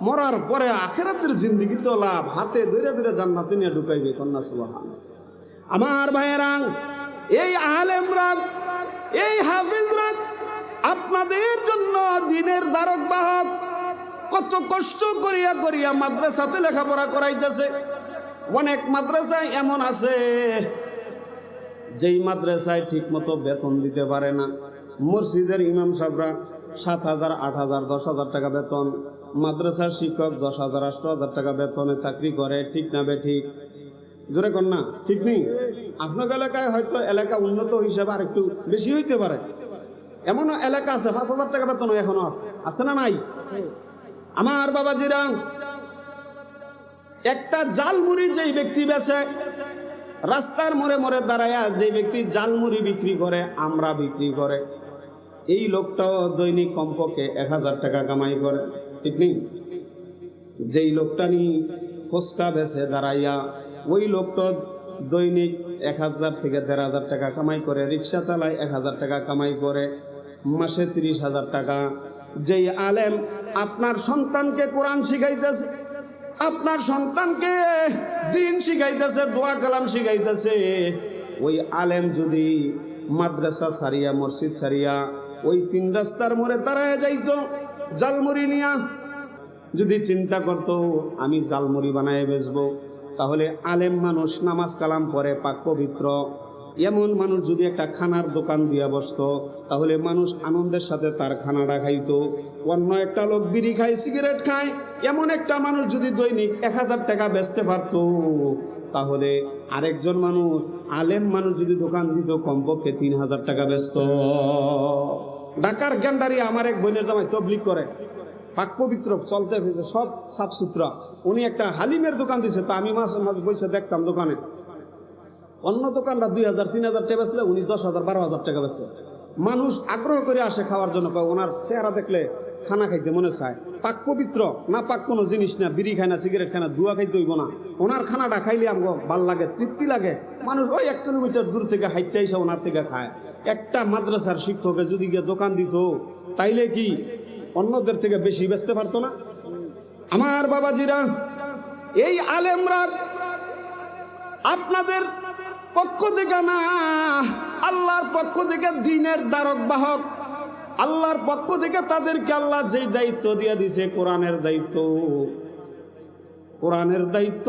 মরার পরে আখিরাতের জিন্দেগি তো লাভ। হাতে ধীরে ধীরে জান্নাতে নিয়ে ঢুকাইবে। কন্যা সুবহানাল্লাহ। আমার ভাইয়েরা, এই আলেমরা, এই হাফেজরা আপনাদের জন্য দিনের ধারক বাহক। কত কষ্ট করিয়া করিয়া মাদ্রাসাতে লেখাপড়া করাইতেছে। অনেক মাদ্রাসায় এমন আছে যেই মাদ্রাসায় ঠিক মতো বেতন দিতে পারে না। মসজিদের ইমাম সাহেবরা 7,000, 8,000, 10,000 টাকা বেতন, মাদ্রাসার শিক্ষক 10,000, 8,000 টাকা বেতনে চাকরি করে। ঠিক না বে ঠিক? জোরে কর না, ঠিক নেই? আপনার এলাকায় হয়তো এলাকা উন্নত হিসাবে আর একটু বেশি হইতে পারে। এমনও এলাকা আছে 5,000 টাকা বেতন এখনো আছে না নাই? আমার বাবাজিরা, একটা জালমুড়ি যেই ব্যক্তি বেচে, রাস্তার মোড়ে মোড়ে দাঁড়ায়া যে ব্যক্তি জালমুড়ি বিক্রি করে, আমরা বিক্রি করে, এই লোকটাও দৈনিক কমপক্ষে 1,000 টাকা কামাই করে। ঠিক নেই? যেই লোকটা নি ফুচকা বেচে দাঁড়াইয়া, ওই লোকটা দৈনিক 1000 থেকে 1500 টাকা কামাই করে, রিক্সা চালায় 1000 টাকা কামাই করে, মাসে 30,000 টাকা। যেই আলেম আপনার সন্তানকে কোরআন শিখাইতেছে, আপনার সন্তানকে দিন শিখাইতেছে, দোয়া কালাম শিখাইতেছে, ওই আলেম যদি মাদ্রাসা ছাড়িয়া, মসজিদ ছাড়িয়া ওই 3 রাস্তার মোড়ে দাঁড়ায় যাইতো জালমুড়ি নিয়া, যদি চিন্তা করত আমি জালমুড়ি বানায় বেচবো, তাহলে আলেম মানুষ নামাজ কালাম পড়ে পাক পবিত্র, এমন মানুষ যদি একটা খানার দোকান দিয়া বসতো, তাহলে মানুষ আনন্দের সাথে তার খানাটা খাইতো। অন্য একটা লোক বিড়ি খায়, সিগারেট খায়, এমন একটা মানুষ যদি দৈনিক 1000 টাকা বেচতে পারতো, তাহলে আরেকজন মানুষ, আলেম মানুষ যদি দোকান দিত, কমপক্ষে 3000 টাকা বেচত। ঢাকার গ্যান্ডারি আমার এক বোনের জামাই তবলিগ করে, পাক পবিত্র, চলতে ফিরতে সব সাফ সুতরা। উনি একটা হালিমের দোকান দিছে, তা আমি মাঝে মাঝে বসে দেখতাম দোকানে। অন্য দোকানটা 2000-3000 টাকা বেচলে উনি 10,000-12,000 টাকা বেচে। মানুষ আগ্রহ করে আসে খাওয়ার জন্য, ওনার চেহারা দেখলে খানা খাইতে মনে চায়। পাক পবিত্র, না পাক কোনো জিনিস না, বিড়ি খায় না, সিগারেট খায় না, দুয়া খাইতে হইব না। ওনার খানাটা খাইলে আমাকে ভাল লাগে, তৃপ্তি লাগে। মানুষ ওই 1 কিলোমিটার দূর থেকে হাইটটা এসে ওনার থেকে খায়। একটা মাদ্রাসার শিক্ষকে যদি গিয়ে দোকান দিত, তাইলে কি অন্যদের থেকে বেশি বেচতে পারতো না? আমার বাবাজিরা, এই আলেমরা আপনাদের পক্ষ থেকে না, আল্লাহর পক্ষ থেকে দ্বীনের দ্বারক বাহক, আল্লাহর পক্ষ থেকে তাদেরকে আল্লাহ যেই দায়িত্ব দিয়ে দিছে, কোরআনের দায়িত্ব, কোরআনের দায়িত্ব,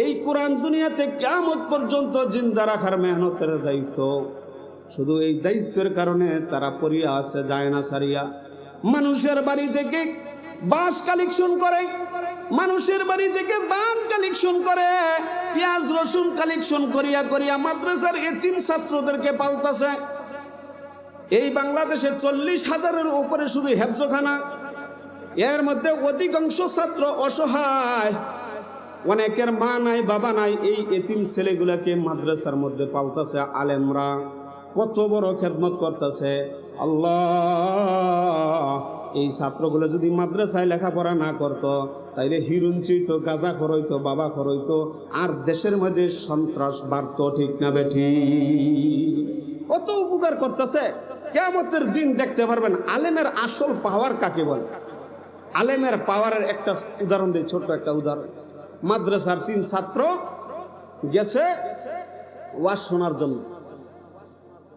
এই কোরআন দুনিয়াতে কিয়ামত পর্যন্ত জিন্দা রাখার মেহনতের দায়িত্ব। শুধু এই দায়িত্বের কারণে তারা পড়িয়া আছে, যায় না সারিয়া। মানুষের বাড়ি থেকে বাঁশ কালেকশন করে, মানুষের বাড়ি থেকে দান কালেকশন করে, পেঁয়াজ রসুন কালেকশন করিয়া করিয়া মাদ্রাসার এতিম ছাত্রদেরকে পালতাছে। এই বাংলাদেশে 40,000-এর উপরে শুধু হেফজখানা, এর মধ্যে অধিকাংশ ছাত্র অসহায়, অনেকের মা নাই, বাবা নাই। এই এতিম ছেলেগুলাকে মাদ্রাসার মধ্যে পালতাছে আলেমরা, কত বড় খেদমত করতেছে। আল্লাহ, এই ছাত্রগুলো যদি মাদ্রাসায় লেখাপড়া না করত, তাইলে হিরুঞ্চিত, গাঁজা খরইতো, বাবা খরইতো, আর দেশের মধ্যে সন্ত্রাস বাড়তো। ঠিক না বেঠি? কত উপকার করতেছে। কিয়ামতের দিন দেখতে পারবেন আলেমের আসল পাওয়ার কাকে বলে। আলেমের পাওয়ারের একটা উদাহরণ দিই, ছোট্ট একটা উদাহরণ। মাদ্রাসার 3 ছাত্র গেছে ওয়াজ শোনার জন্য,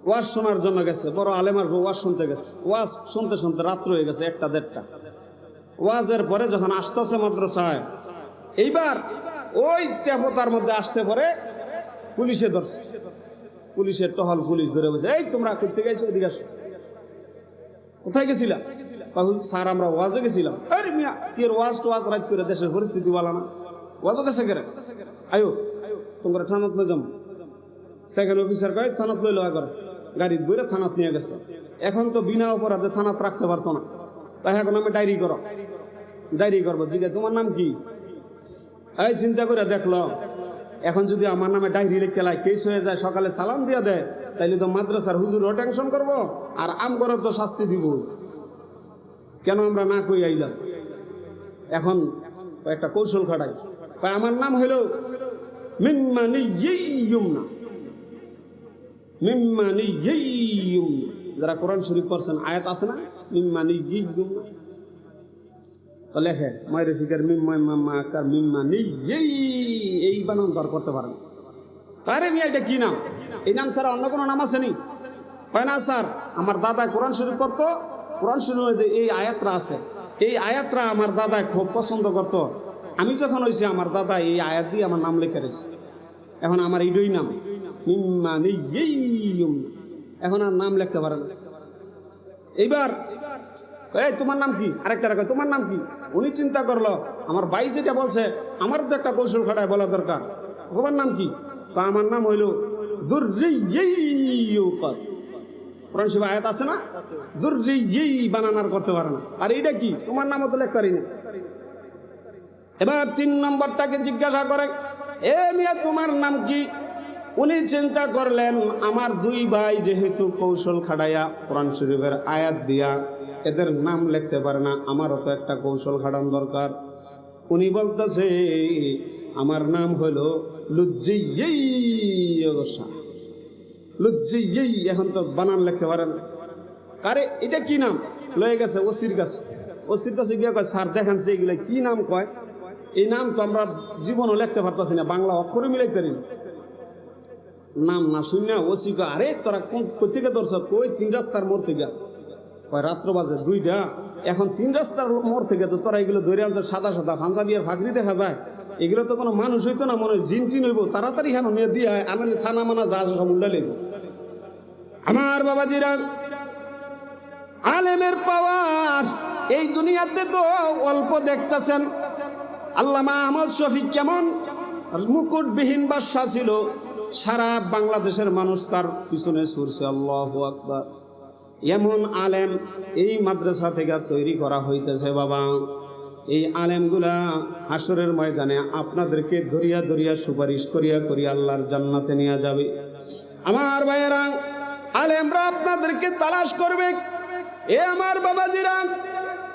ওয়াজ শোনার জন্য গেছে। বড় আলেমার ওয়াজ শুনতে গেছে। ওয়াজ শুনতে শুনতে রাত্র হয়ে গেছে 1টা-1.5টা। ওয়াজের পরে যখন আসতেছে মাদ্রাসায়, এইবার ওই তেপতার মধ্যে আসছে, পরে পুলিশে ধরছে। পুলিশের টহল, পুলিশ ধরে বলছে, এই তোমরা কই থেকে গেছো, এদিকে আসো। কোথায় গেছিলা? স্যার আমরা ওয়াজে গেছিলাম। আরে মিয়া, কি ওয়াজ টোয়াজ রাইট করে, দেশের পরিস্থিতি ভালো না, ওয়াজও গেছে কেরে, আয়ো তোমরা থানাত নিয়ে যাবো। সেকেন্ড অফিসার কয় থানাত লইলো, আগে গাড়ির বইরে থানাত নিয়ে গেছে। এখন তো বিনা অপরাধে থানাত রাখতে পারতো না, তাই এখন আমি ডায়েরি করো, ডায়েরি করবো। জিজ্ঞে তোমার নাম কি? এই চিন্তা করে দেখলো, এখন যদি আমার নামে ডায়েরি লিখে লাই, কেস হয়ে যায়, সকালে সালাম দিয়ে দেয়, তাইলে তো মাদ্রাসার হুজুরও টেনশন করবো, আর আমগরও তো শাস্তি দিব। কেন আমরা না কই আইলাম? এখন একটা কৌশল খাটাই, আমার নাম হইল মিম্মানিয়্যুমনা। মিম্মানিয়্যুমনা, যারা কোরআন শরীফ পড়ছেন, আয়াত আছে না, মিম্মানিয়্যুমনা, তো লেখে মায়ের শিকার মিম্মাকার মিম্মানিয়্যি, এই বানান দর করতে পারেন। আরে মিয়া, এটা কি নাম? এই নাম ছাড়া অন্য কোনো নাম আছে নি? হয় না স্যার, আমার দাদা কোরআন শরীফ পড়তো, কোরআন শরীফের মধ্যে এই আয়াতরা আছে, এই আয়াতরা আমার দাদা খুব পছন্দ করত। আমি যখন হয়েছি, আমার দাদা এই আয়াত দিয়ে আমার নাম লিখে রেছে। এখন আমার এইটাই নাম, এখন আর নাম লিখতে পারে না। এইবার এই তোমার নাম কি? আরেকটা রাখো, তোমার নাম কি? উনি চিন্তা করলো, আমার ভাই যেটা বলছে, আমার তো একটা কৌশল খাটায় বলা দরকার। তোমার নাম কি? আমার নাম হইল দুররিয়্যুকাত। কোরআন শরীফে আয়াত আছে না, দুররিয়্যি বানানার করতে পারে না। আর এইটা কি? তোমার নামও তো লিখতে পারি না। এবার 3 নম্বরটাকে জিজ্ঞাসা করে, এ মিয়া তোমার নাম কি? উনি চিন্তা করলেন, আমার 2 ভাই যেহেতু কৌশল খাটাইয়া কোরআন শরীফের আয়াত দিয়া এদের নাম লিখতে পারে না, আমারও তো একটা কৌশল খাটান দরকার। উনি বলতেছে, আমার নাম হলো লুজ্জিয়্যি গোসা লজ্জিয়েই এখন তো বানান লিখতে পারেন। আরে এটা কি নাম? লয়ে গেছে ওসির কাছে। ওসির কাছে গিয়ে কয় স্যার দেখেন যে এগুলো কি নাম কয়, এই নাম তো আমরা জীবনও লিখতে পারতাছি না, বাংলা অক্ষরে মিলাইতে পারি না। নাম না শুনে ওসি কয় আরে তোরা কোন থেকে ধরছ? কই 3 রাস্তার মোড় থেকে। কয় রাত্র বাজে 2টা, এখন 3 রাস্তার মোড় থেকে তো তোরা এগুলো ধরে আনছে, সাদা সাদা পাঞ্জাবির ফাঁকরি দেখা যায়, এগুলো তো কোনো মানুষ হইতো না, মনে হয় জিন টিন হইব, তাড়াতাড়ি হেন নিয়ে দিয়ে আনালি থানা মানা যা আছে সব উল্টা লেব। আমার বাবাজিরা, আলেমের পাওয়ার এই দুনিয়াতে তো অল্প দেখতেছেন। আল্লামা আহমদ শফিক কেমন মুকুটবিহীন বাদশা ছিল, সারা বাংলাদেশের মানুষ তার পিছনে ছুটছে। আল্লাহু আকবার। এমন আলেম এই মাদ্রাসা থেকে তৈরি করা হইতেছে বাবা। এই আলেমগুলা হাসরের ময়দানে আপনাদেরকে ধরিয়া ধরিয়া সুপারিশ করিয়া করিয়া আল্লাহর জান্নাতে নিয়ে যাবে। আমার ভাইয়েরা, আলেমরা আপনাদেরকে তালাশ করবে। এ আমার বাবাজিরা,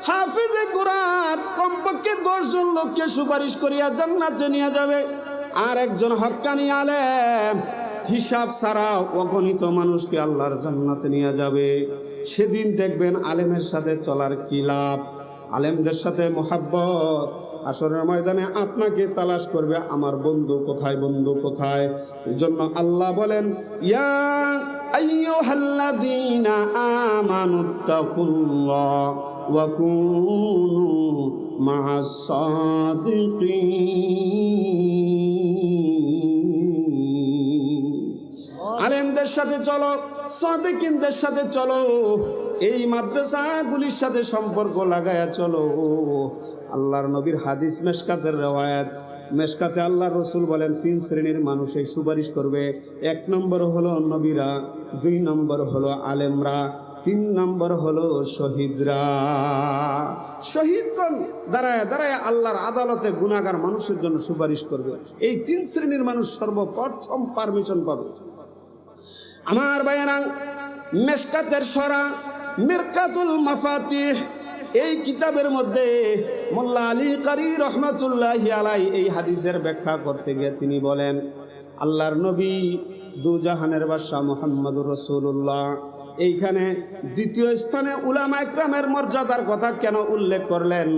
হাফিজে কুরআন কমপক্ষে 10 জন লোককে সুপারিশ করিয়া জান্নাতে নিয়ে যাবে। আর একজন হক্কানি আলেম হিসাব ছাড়া অগণিত মানুষকে আল্লাহর জান্নাতে নিয়ে যাবে। সেদিন দেখবেন আলেমের সাথে চলার কি লাভ, আলেমদের সাথে মোহাব্বত। আসরের ময়দানে আপনাকে তালাশ করবে, আমার বন্ধু কোথায়, বন্ধু কোথায়। এই জন্য আল্লাহ বলেন, ইয়া আইয়ুহাল্লাযীনা আমানুত্তাকুল্লাহ ওয়া কুনু মা'আস সাদিকিন। আলেমদের সাথে চলো, সাদিকিনদের সাথে চলো, এই মাদ্রাসাগুলির সাথে সম্পর্ক লাগায়া চলো। আল্লাহর নবীর হাদিস, মেশকাতের রওয়ায়াত, মেশকাতে আল্লাহ রসুল বলেন 3 শ্রেণীর মানুষ এই সুপারিশ করবে। 1 নম্বর হলো নবীরা, 2 নম্বর হলো আলেমরা, 3 নম্বর হলো শহীদরা। শহীদগণ দাঁড়ায় দাঁড়ায় আল্লাহর আদালতে গুনাহগার মানুষের জন্য সুপারিশ করবে। এই 3 শ্রেণীর মানুষ সর্বপ্রথম পারমিশন পাবে। আমার ভাইয়েরা, মেশকাতের সরা মিরকাতুল মাফাতিহ এই কিতাবের মধ্যে মোল্লা আলী কারি রহমাতুল্লাহি আলাইহি এই হাদিসের ব্যাখ্যা করতে গিয়ে তিনি বলেন, আল্লাহর নবী দুজাহানের বাদশা মুহাম্মদুর রাসূলুল্লাহ এইখানে দ্বিতীয় স্থানে উলামা ইকরামের মর্যাদার কথা কেন উল্লেখ করলেন?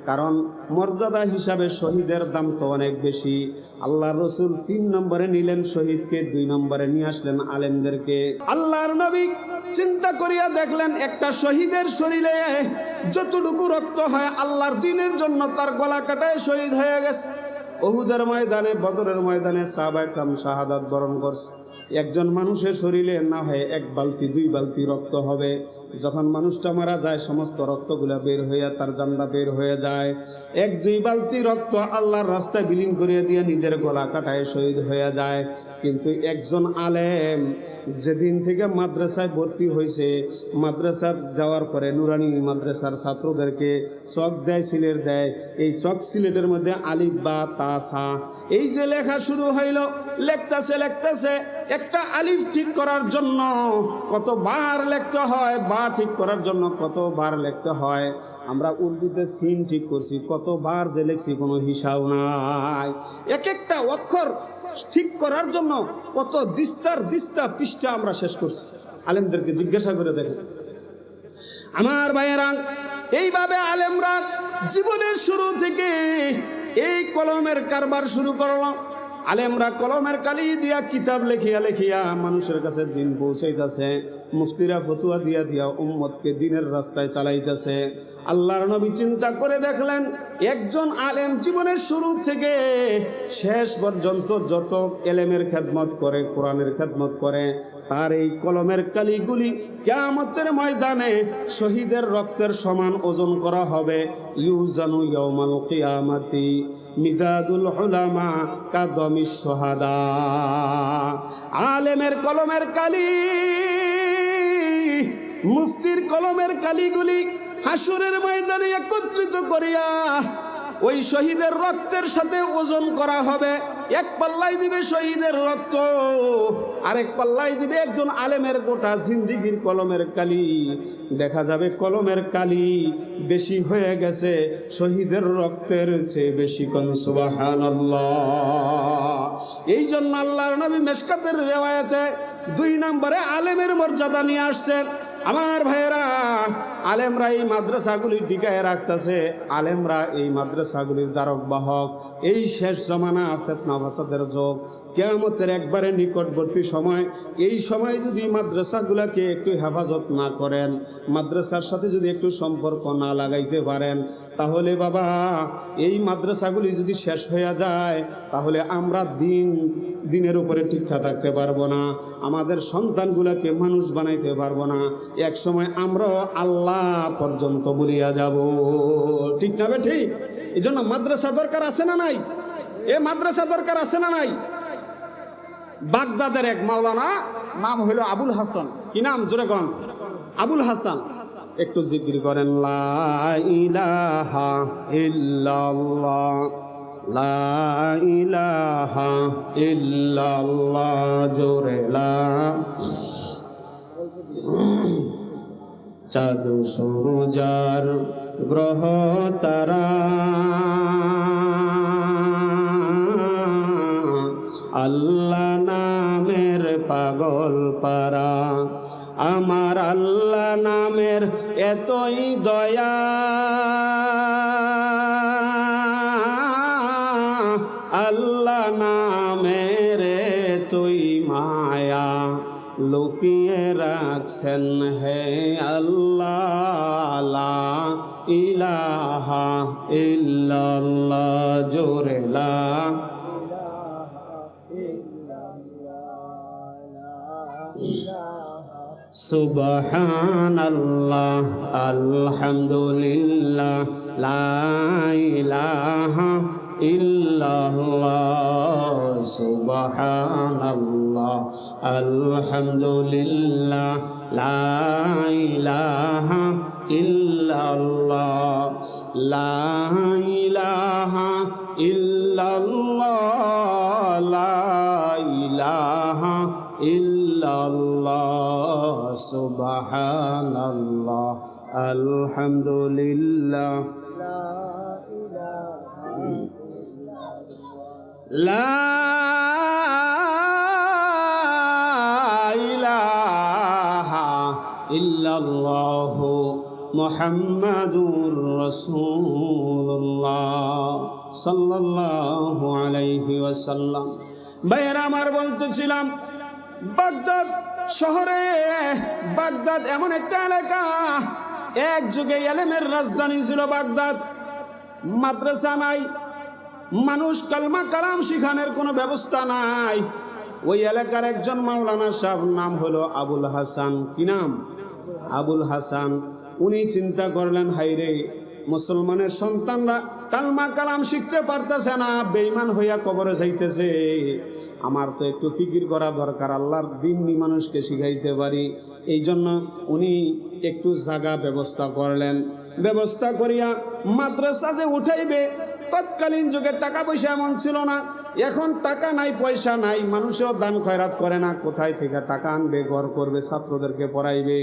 কারণ মর্যাদা হিসাবে শহীদের দাম তো অনেক বেশি। আল্লাহর রসুল 3 নম্বরে নিলেন শহীদকে, 2 নম্বরে নিয়ে আসলেন আলেমদেরকে। আল্লাহর নবী চিন্তা করিয়া দেখলেন, একটা শহীদের শরীরে যতটুকু রক্ত হয় আল্লাহর দ্বীনের জন্য তার গলা কাটায় শহীদ হয়ে গেছে। উহুদের ময়দানে, বদরের ময়দানে সাহাবায়ে কেরাম শাহাদাত বরণ করছে। একজন মানুষের শরীরে না হয় 1 বালতি 2 বালতি রক্ত হবে। যখন মানুষটা মারা যায় সমস্ত রক্তগুলা বের হইয়া তার জানদা বের হয়ে যায়। 1-2 বালতি রক্ত আল্লাহর রাস্তায় বিলীন করিয়া দিয়ে নিজের গলা কাটায় শহীদ হয়ে যায়। কিন্তু একজন আলেম যেদিন থেকে মাদ্রাসায় ভর্তি হয়েছে, মাদ্রাসা যাওয়ার পরে নুরানি মাদ্রাসার ছাত্রদেরকে চক দেয়, সিলেট দেয়। এই চক সিলেটের মধ্যে আলিফ বা তা সা এই যে লেখা শুরু হইল, লেখতেছে একটা আলিফ ঠিক করার জন্য কতবার লিখতে হয়, বা ঠিক করার জন্য কতবার লিখতে হয়। আমরা উর্দুতে সিন ঠিক করছি, কতবার যে লিখছি কোনো হিসাব নাই। এক একটা অক্ষর ঠিক করার জন্য কত দিস্তা পৃষ্ঠা আমরা শেষ করছি। আলেমদেরকে জিজ্ঞাসা করে দেখেন। আমার ভাইয়েরা, এইভাবে আলেমরা জীবনের শুরু থেকে এই কলমের কারবার শুরু করলো। আলেমরা কলমের কালি দিয়া কিতাব লেখিয়া লেখিয়া মানুষের কাছে দিন পৌঁছাইতেছে। মুফতিরা ফতুয়া দিয়া দিয়া উম্মতকে দিনের রাস্তায় চালাইতেছে। আল্লাহর নবী চিন্তা করে দেখলেন, একজন আলেম জীবনের শুরু থেকে শেষ পর্যন্ত যত এলেমের খেদমত করে, কোরআনের খেদমত করে, তার এই কলমের কালিগুলি কিয়ামতের ময়দানে শহীদের রক্তের সমান ওজন করা হবে। ইউজানু ইয়াউমাল কিয়ামাতি মিদাদুল উলামা কাদমিস শুহাদা। আলেমের কলমের কালি, মুফতির কলমের কালিগুলি হাসরের ময়দানে একত্রিত করিয়া ওই শহীদের রক্তের সাথে ওজন করা হবে। 1 পাল্লাই দিবে শহীদের রক্ত, আরেক পাল্লাই দিবে একজন আলেমের গোটা জিন্দিগির কলমের কালি, দেখা যাবে কলমের কালি বেশি হয়ে গেছে শহীদের রক্তের চেয়ে বেশি। কোন সুবহানাল্লাহ। এই জন্য আল্লাহর নবী মেশকাতের রিওয়ায়াতে 2 নম্বরে আলেমের মর্যাদা নিয়ে আসছেন। আমার ভাইয়েরা, আলেমরা এই মাদ্রাসাগুলি টিকায় রাখতেছে, আলেমরা এই মাদ্রাসাগুলির দ্বারক বাহক। এই শেষ জমানা ফিতনা ফাসাদের যুগ, কিয়ামতের একবারে নিকটবর্তী সময়, এই সময় যদি মাদ্রাসাগুলোকে একটু হেফাজত না করেন, মাদ্রাসার সাথে যদি একটু সম্পর্ক না লাগাইতে পারেন, তাহলে বাবা এই মাদ্রাসাগুলি যদি শেষ হয়ে যায়, তাহলে আমরা দিনের উপরে টিকা থাকতে পারবো না, আমাদের সন্তানগুলোকে মানুষ বানাইতে পারবো না। এক সময় আমরাও আল্লাহ পর্যন্ত বলিয়া যাব। ঠিক না বে ঠিক? এই জন্য মাদ্রাসা দরকার আছে না নাই? এ মাদ্রাসা দরকার আছে না নাই? বাগদাদের এক মাওলানা, নাম হইল আবুল হাসান। কি নাম? জোরে কন। আবুল হাসান। একটু জিকির করেন, লা ইলাহা ইল্লাল্লাহ, লা ইলাহা ইল্লাল্লাহ, জোরে লা। চাঁদ সূরজার গ্রহ তারা আল্লাহ নামের পাগল পারা, আমার আল্লাহ নামের এতই দয়া, আল্লাহ নামের এতই মায়া, লুকিয়ে রাখছেন হে আল্লাহ, লা ইলাহা ইল্লাল্লাহ, জোরে লা। সুবহানাল্লাহ, আলহামদুলিল্লাহ, লা ইলাহা ইল্লাল্লাহ, সুবহানাল্লাহ, আলহামদুলিল্লাহ, লা ইলাহা ইল্লাল্লাহ, লা ইলাহা ইল্লাল্লাহ, লা ইলাহা ইল্লাল্লাহ, সুবহানাল্লাহ, আলহামদুলিল্লাহ, লা ইলাহা ইল্লাল্লাহ, মুহাম্মাদুর রাসূলুল্লাহ সাল্লাল্লাহু আলাইহি ওয়াসাল্লাম। ভাইয়েরা আমার, বলতেছিলাম বাগদাদ শহরে, বাগদাদ এমন একটা এলাকা, এক যুগে ইলমের রাজধানী ছিল বাগদাদ। মাদ্রাসা নাই, মানুষ কালমা কালাম শিখানোর কোনো ব্যবস্থা নাই। ওই এলাকার একজন মাওলানা সাহেব, নাম হলো আবুল হাসান। কি নাম? আবুল হাসান। উনি চিন্তা করলেন, হাইরে মুসলমানের সন্তানরা কালমা কালাম শিখতে পারতেছে না, বেঈমান হইয়া কবরে যাইতেছে, আমার তো একটু ফিকির করা দরকার, আল্লাহর দিননি মানুষকে শিখাইতে পারি। এই জন্য উনি একটু জায়গা ব্যবস্থা করলেন। ব্যবস্থা করিয়া মাদ্রাসা যে উঠাইবে, তৎকালীন যুগে টাকা পয়সা এমন ছিল না, এখন টাকা নাই পয়সা নাই, মানুষেও দান খয়রাত করে না, কোথায় থেকে টাকা আনবে, ঘর করবে, ছাত্রদেরকে পড়াইবে।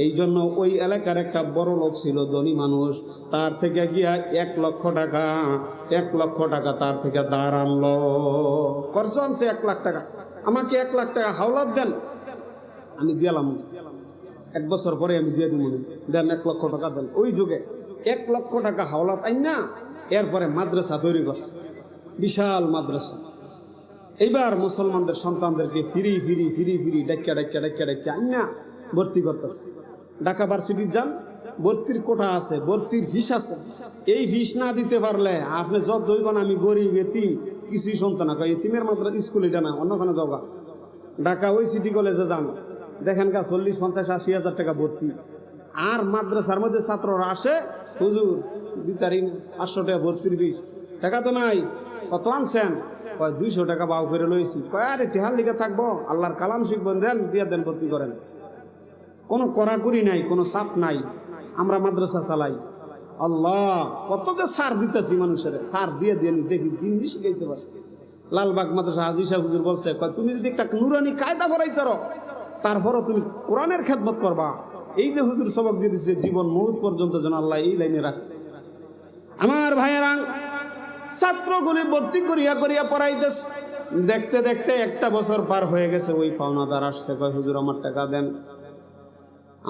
এই জন্য ওই এলাকার একটা বড় লোক ছিল, ধনী মানুষ, তার থেকে গিয়া 1 লক্ষ টাকা, 1 লক্ষ টাকা তার থেকে ধার আনলো। খরচ আনছে 1 লাখ টাকা। আমাকে 1 লাখ টাকা হাওলাত দেন, আমি দিলাম, 1 বছর পরে আমি দিয়ে দিব, দেন 1 লক্ষ টাকা দেন। ওই যুগে 1 লক্ষ টাকা হাওলাত আইন না, এরপরে মাদ্রাসা তৈরি করছে, বিশাল মাদ্রাসা। এইবার মুসলমানদের সন্তানদেরকে ফিরি ফিরি ফিরি ফিরি ডাক্কা ডাক্কা ডাক্কা ডাক্কা আইনা ভর্তি করতেছে। ঢাকা ভার্সিটির যান, ভর্তির কোটা আছে, ভর্তির ফিস আছে। এই ফিস না দিতে পারলে আপনি যত হইবেন, আমি গরিব এতিম, কিছুই শুনতে না। এতিমের মাদ্রাসা স্কুল এটা না, অন্যখানে যাওয়া। ঢাকা ওই সিটি কলেজে যান, দেখেন গা 40, 50, 80 হাজার টাকা ভর্তি। আর মাদ্রাসার মধ্যে ছাত্ররা আসে, হুজুর দিতারি 500 টাকা ভর্তির ফিস, টাকা তো নাই। কত আনছেন? কয় 200 টাকা বাউ করে লইছি। কয় আরে টেহার লিখে থাকবো, আল্লাহর কালাম শিখবেন, দেন দিয়ে দেন, ভর্তি করেন। কোনো কড়াকড়ি নাই, কোনো চাপ নাই, আমরা মাদ্রাসা চালাই। আল্লাহ, কত যে সার দিতেছি মানুষের, সার দিয়ে দিয়ে দেখি দিন শিখাইতে পারছি। লালবাগ মাদ্রাসা হাজী সাহেব হুজুর বলছে, তুমি যদি একটা নুরানি কায়দা পড়াইতারো তারপরও তুমি কোরআনের খেদমত করবা। এই যে হুজুর সবক দিয়ে দিচ্ছে, জীবন মুহূর্ত পর্যন্ত যেন আল্লাহ এই লাইনে রাখ। আমার ভাইয়েরা, ছাত্রগুলি ভর্তি করিয়া করিয়া পড়াইতেছে। দেখতে দেখতে একটা বছর পার হয়ে গেছে। ওই পাওনাদার আসছে, কয় হুজুর আমার টাকা দেন।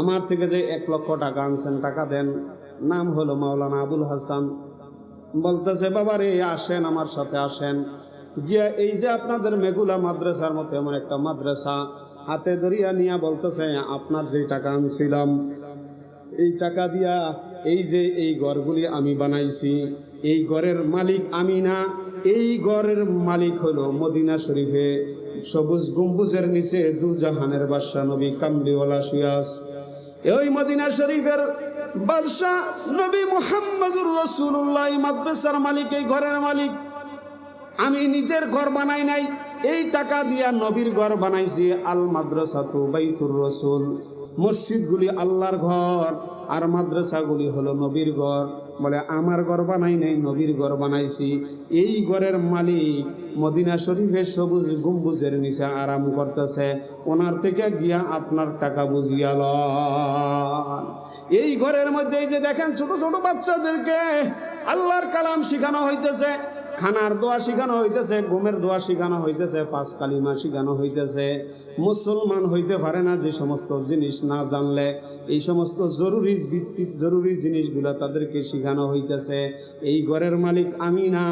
আমার থেকে যে 1 লক্ষ টাকা আনছেন টাকা দেন। নাম হলো মাওলানা আবুল হাসান। বলতেছে, বাবা রে আসেন, আমার সাথে আসেন। গিয়া এই যে আপনাদের মেগুলা মাদ্রাসার মতো এমন একটা মাদ্রাসা হাতে ধরিয়া নিয়া বলতেছে, আপনার যে টাকা আনছিলাম এই টাকা দিয়া এই যে এই ঘরগুলি আমি বানাইছি, এই ঘরের মালিক আমি না, এই ঘরের মালিক হলো মদিনা শরীফে সবুজ গম্বুজের নিচে দুজাহানের বাদশাহ নবী কামলিওয়ালা শুয়াস। ওই মদিনা শরীফের বাদশাহ নবী মুহাম্মদুর রাসূলুল্লাহ মাদ্রাসার মালিক, এই ঘরের মালিক। আমি নিজের ঘর বানাই নাই, এই টাকা দিয়া নবীর ঘর বানাইছি। আল মাদ্রাসাতু বাইতুর রাসূল, মসজিদগুলি আল্লাহর ঘর আর মাদ্রাসাগুলি হলো নবীর ঘর। বলে আমার ঘর বানাই নাই, নবীর ঘর বানাইছি। এই ঘরের মালিক মদিনা শরীফের সবুজ গম্বুজের নিচে আরাম করতেছে, ওনার থেকে গিয়া আপনার টাকা বুঝিয়া লন। এই ঘরের মধ্যে এই যে দেখেন ছোট ছোট বাচ্চাদেরকে আল্লাহর কালাম শিখানো হইতেছে, খানার দোয়া শিখানো হইতেছে, ঘুমের দোয়া শিখানো হইতেছে, 5 কালিমা শিখানো হইতেছে। মুসলমান হইতে পারে না যে সমস্ত জিনিস না জানলে, এই সমস্ত জরুরি জিনিসগুলো তাদেরকে শিখানো হইতেছে। এই ঘরের মালিক আমি না,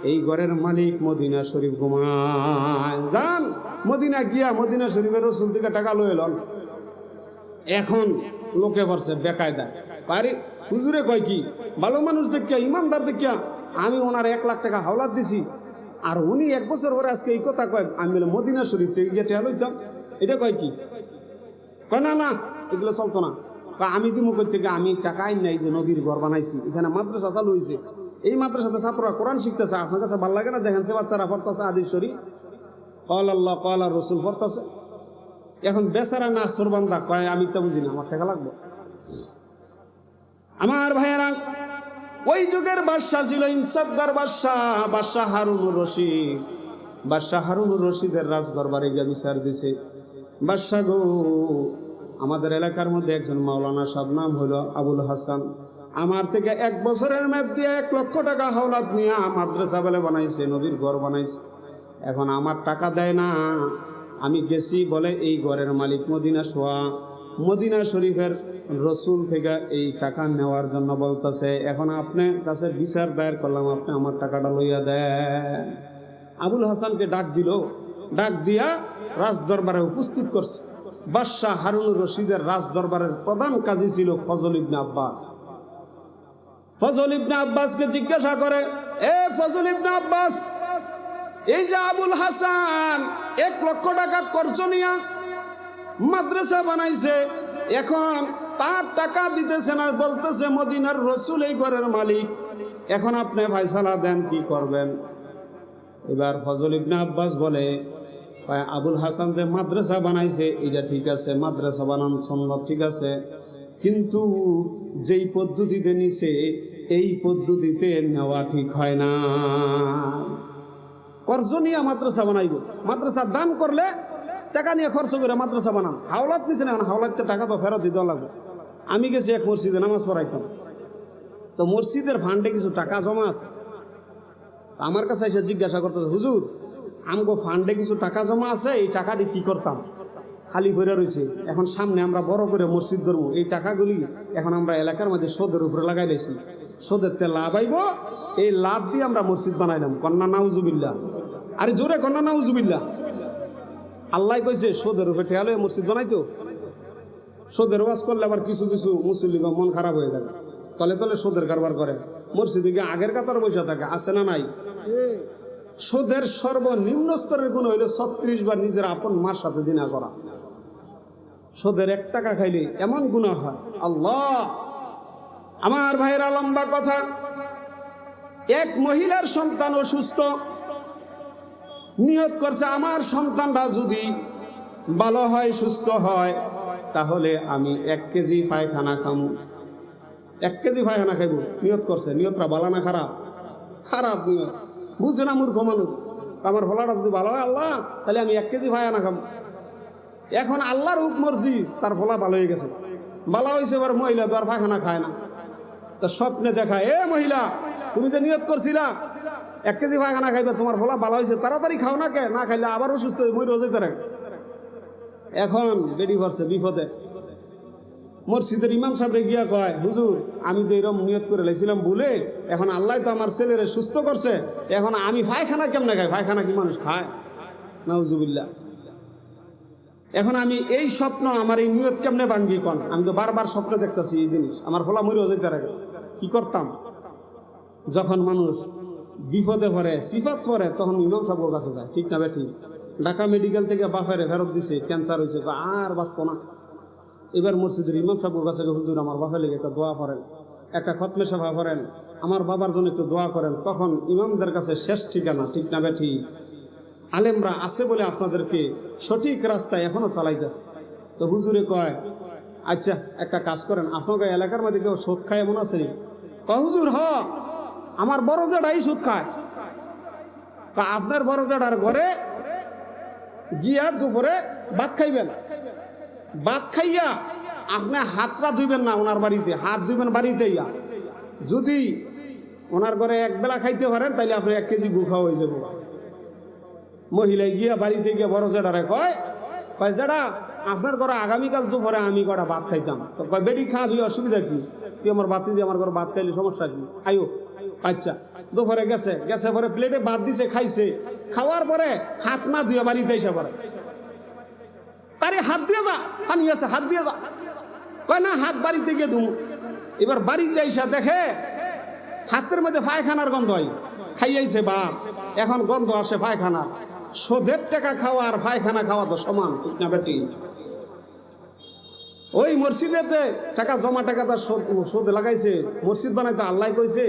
এই ঘরের মালিক মদিনা শরীফ। ঘুমায় যান মদিনা, গিয়া মদিনা শরীফের রাসূল থেকে টাকা লয়ে লন। এখন লোকে পড়ছে বেকায়দা, আরে হুজুরে কয় কি, ভালো মানুষ দেখিয়া, ইমানদার দেখিয়া আমি ওনার 1 লাখ টাকা হাওলাত দিছি, আর উনি 1 বছর পরে আজকে এই কথা কয় আমি মদিনা শরীফ থেকে গিয়ে টেয়া লইতাম। এটা কয় কি? কয় না না, এগুলো চলতো না। আমি দিমু কই থেকে, আমি টাকা আইন নাই যে নবীর ঘর বানাইছি, এখানে মাদ্রাসা চালু হয়েছে, এই মাদ্রাসাতে ছাত্ররা কোরআন শিখতেছে। আপনার কাছে ভালো লাগে না? দেখেন সে বাচ্চারা পড়তেছে হাদিস শরীফ, ক্বাল আল্লাহ ক্বাল রাসূল পড়তেছে। এখন বেচারা না সুরবান্দা কয় আমি তো বুঝি না, আমার টাকা লাগবে। আমার ভাইয়েরা, ওই যুগের বাদশাহ ছিল ইনসাফগার বাদশাহ, বাদশাহ হারুনুর রশিদ। বাদশাহ হারুনুর রশিদের রাজ দরবারে গিয়ে বিচার দিছে, বাদশাহ গো, আমাদের এলাকার মধ্যে একজন মাওলানা সাহেব, নাম হলো আবুল হাসান, আমার থেকে 1 বছরের মেয়াদ দিয়ে 1 লক্ষ টাকা হাওলাত নিয়ে মাদ্রাসা বলে বানাইছে, নবীর ঘর বানাইছে। এখন আমার টাকা দেয় না। আমি গেছি, বলে এই ঘরের মালিক মদিনা শোয়া, মদিনা শরীফের রসুল থেকে এই টাকা নেওয়ার জন্য বলতেছে। এখন আপনার কাছে বিচার দায়ের করলাম, আপনি আমার টাকাটা লইয়া দেন। আবুল হাসানকে ডাক দিল, ডাক দিয়া রাজ দরবারে উপস্থিত করছে। বাদশাহ হারুনুর রশিদের রাজ দরবারের প্রধান কাজী ছিল ফজল ইবনে আব্বাস। ফজল ইবনে আব্বাসকে জিজ্ঞাসা করে, এ ফজল ইবনে আব্বাস, এই যে আবুল হাসান 1 লক্ষ টাকা কর্জ নিয়া মাদ্রাসা বানাইছে, এখন তার টাকা দিতেছে না, বলতেছে মদিনার রসুল এই ঘরের মালিক, এখন আপনি ফয়সালা দেন, কি করবেন? এবার ফজল ইবনে আব্বাস বলে, আবুল হাসান যে মাদ্রাসা বানাইছে এটা ঠিক আছে, মাদ্রাসা বানানো সুন্নাত ঠিক আছে, কিন্তু যেই পদ্ধতিতে নিছে এই পদ্ধতিতে নেওয়া ঠিক হয় না। কর্জ নিয়ে মাদ্রাসা বানাইব, মাদ্রাসা দান করলে টাকা নিয়ে খরচ করে মাদ্রাসা বানান, হাওলাত নিছে না, হাওলাতে টাকা তো ফেরত দিতে লাগবে। আমি গেছি এক মসজিদে নামাজ পড়াইতাম, তো মসজিদের ফান্ডে কিছু টাকা জমা আছে, আমার কাছে এসে জিজ্ঞাসা করতেছে, হুজুর আমগো ফান্ডে কিছু টাকা জমা আছে, এই টাকা দিয়ে কি করতাম? খালি ভরে রয়েছে, এখন সামনে আমরা বড় করে মসজিদ ধরবো, এই টাকাগুলি এখন আমরা এলাকার মধ্যে সুদের উপরে লাগাই লাইছি, সুদের তে লাভ আইব, এই লাভ দিয়ে আমরা মসজিদ বানাইলাম। কন্যা নাউজুবিল্লাহ, আরে জোরে কন্যা নাউজুবিল্লাহ। আল্লাহ কইছে সুদের উপরে ঠেয়ালে মসজিদ বানাইতো। সুদের ওয়াজ করলে আবার কিছু কিছু মুসল্লির মন খারাপ হয়ে যায়, তলে তলে সুদের কারবার করে, মসজিদে গিয়ে আগের কাতার বসে থাকে, আছে না নাই? সুদের সর্বনিম্ন স্তরের গুণ হইল 36 বার নিজের আপন মার সাথে জিনা করা। সুদের 1 টাকা খাইলে এমন গুনাহ হয়, আল্লাহ। আমার ভাইরা, লম্বা কথা, এক মহিলার সন্তান অসুস্থ, নিয়ত করছে আমার সন্তানটা যদি ভালো হয়, সুস্থ হয়, তাহলে আমি 1 কেজি পায়খানা খামু, 1 কেজি পায়খানা খাইব। নিয়ত করছে, নিয়তটা ভালো না খারাপ? খারাপ নিয়ত, বুঝে না মূর্খ মানুষ। আমার ফলাটা যদি ভালো হয় আল্লাহ, তাহলে আমি 1 কেজি পায়খানা খাবো। এখন আল্লাহর হুকুম মর্জি, তার ফলা ভালো হয়ে গেছে, ভালো হয়েছে। এবার মহিলা তো আর পায়খানা খায় না, তা স্বপ্নে দেখায়, এ মহিলা, তুমি যে নিয়ত করছিলা 1 কেজি পায়খানা খাইবে, তোমার ফলা ভালো হয়েছে, তাড়াতাড়ি খাও না, কে না খাইলে আবার অসুস্থ হয়ে মরে যেতে রাখে। এখন বেডি পড়ছে বিপদে। মসজিদের ইমাম সাহেব গিয়া কয়, হুজুর আমি তো এরকম নিয়ত করে লাইছিলাম ভুলে, এখন আল্লাহ তো আমার ছেলেরে সুস্থ করছে, এখন আমি পায়খানা কেমনে খাই? পায়খানা কি মানুষ খায়? নাউজুবিল্লাহ। এখন আমি এই স্বপ্ন, আমার এই নিয়ত কেমনে ভাঙ্গি কন? আমি তো বারবার স্বপ্ন দেখতেছি এই জিনিস, আমার ফলা মরেও যেতে রাখে। কি করতাম? যখন মানুষ বিপদে পড়ে, সিফাত পড়ে, তখন ইমাম সাহেবের কাছে যায়, ঠিক না বেঠিক? ঢাকা মেডিকেল থেকে বাফেরে ফেরত দিছে, ক্যান্সার হয়েছে, আর বাঁচত না। এবার মসজিদের ইমাম সাহেবের কাছে, হুজুর আমার বাপের লেগে একটা দোয়া করেন, একটা খতমে সাফা করেন, আমার বাবার জন্য একটু দোয়া করেন। তখন ইমামদের কাছে শেষ ঠিকানা, ঠিক না বেঠি? আলেমরা আছে বলে আপনাদেরকে সঠিক রাস্তায় এখনো চালাইতেছে। তো হুজুরে কয়, আচ্ছা একটা কাজ করেন, আপনাকে এলাকার মধ্যে কেউ সুদ খায় এমন আছে? কয় হুজুর, হ, আমার বড় জেঠাই সুদ খায়। আপনার বড় জেঠার ঘরে গিয়া দুপুরে ভাত খাইবেন, ভাত খাইয়া আপনি হাত পা ধুইবেন না ওনার বাড়িতে, হাত ধুইবেন বাড়িতে ইয়া। যদি ওনার ঘরে এক বেলা খাইতে পারেন তাহলে আপনি 1 কেজি গু খাওয়া হয়ে যাবো। মহিলা গিয়া বাড়িতে গিয়া বড় জেঠারে কয়, জেঠা আপনার ঘরে আগামীকাল দুপুরে আমি কটা ভাত খাইতাম। তো কয়, বেডি খাবি, অসুবিধা কি? তুই আমার বাতি দিয়ে আমার ঘরে ভাত খাইলে সমস্যা কি? আয়ো। আচ্ছা, দুপুরে গেছে পরে প্লেটে ভাত দিছে, খাইছে, খাওয়ার পরে হাত না ধুয়ে বাড়িতে এসে পড়ে, তারে হাত দিয়ে যা, পানি আছে হাত দিয়ে যা। কয় না, হাত বাড়িতে গিয়ে ধুম। এবার বাড়িতে এসে দেখে হাতের মধ্যে পায়খানার গন্ধ হয়, খাইয়াইছে বাপ, এখন গন্ধ আসে পায়খানা। সুদের টাকা খাওয়া আর পায়খানা খাওয়া তো সমান, ঠিক না বেটি? ওই মসজিদেতে টাকা জমা, টাকা তার সুদ লাগাইছে, মসজিদ বানাইতো। আল্লাহ কইছে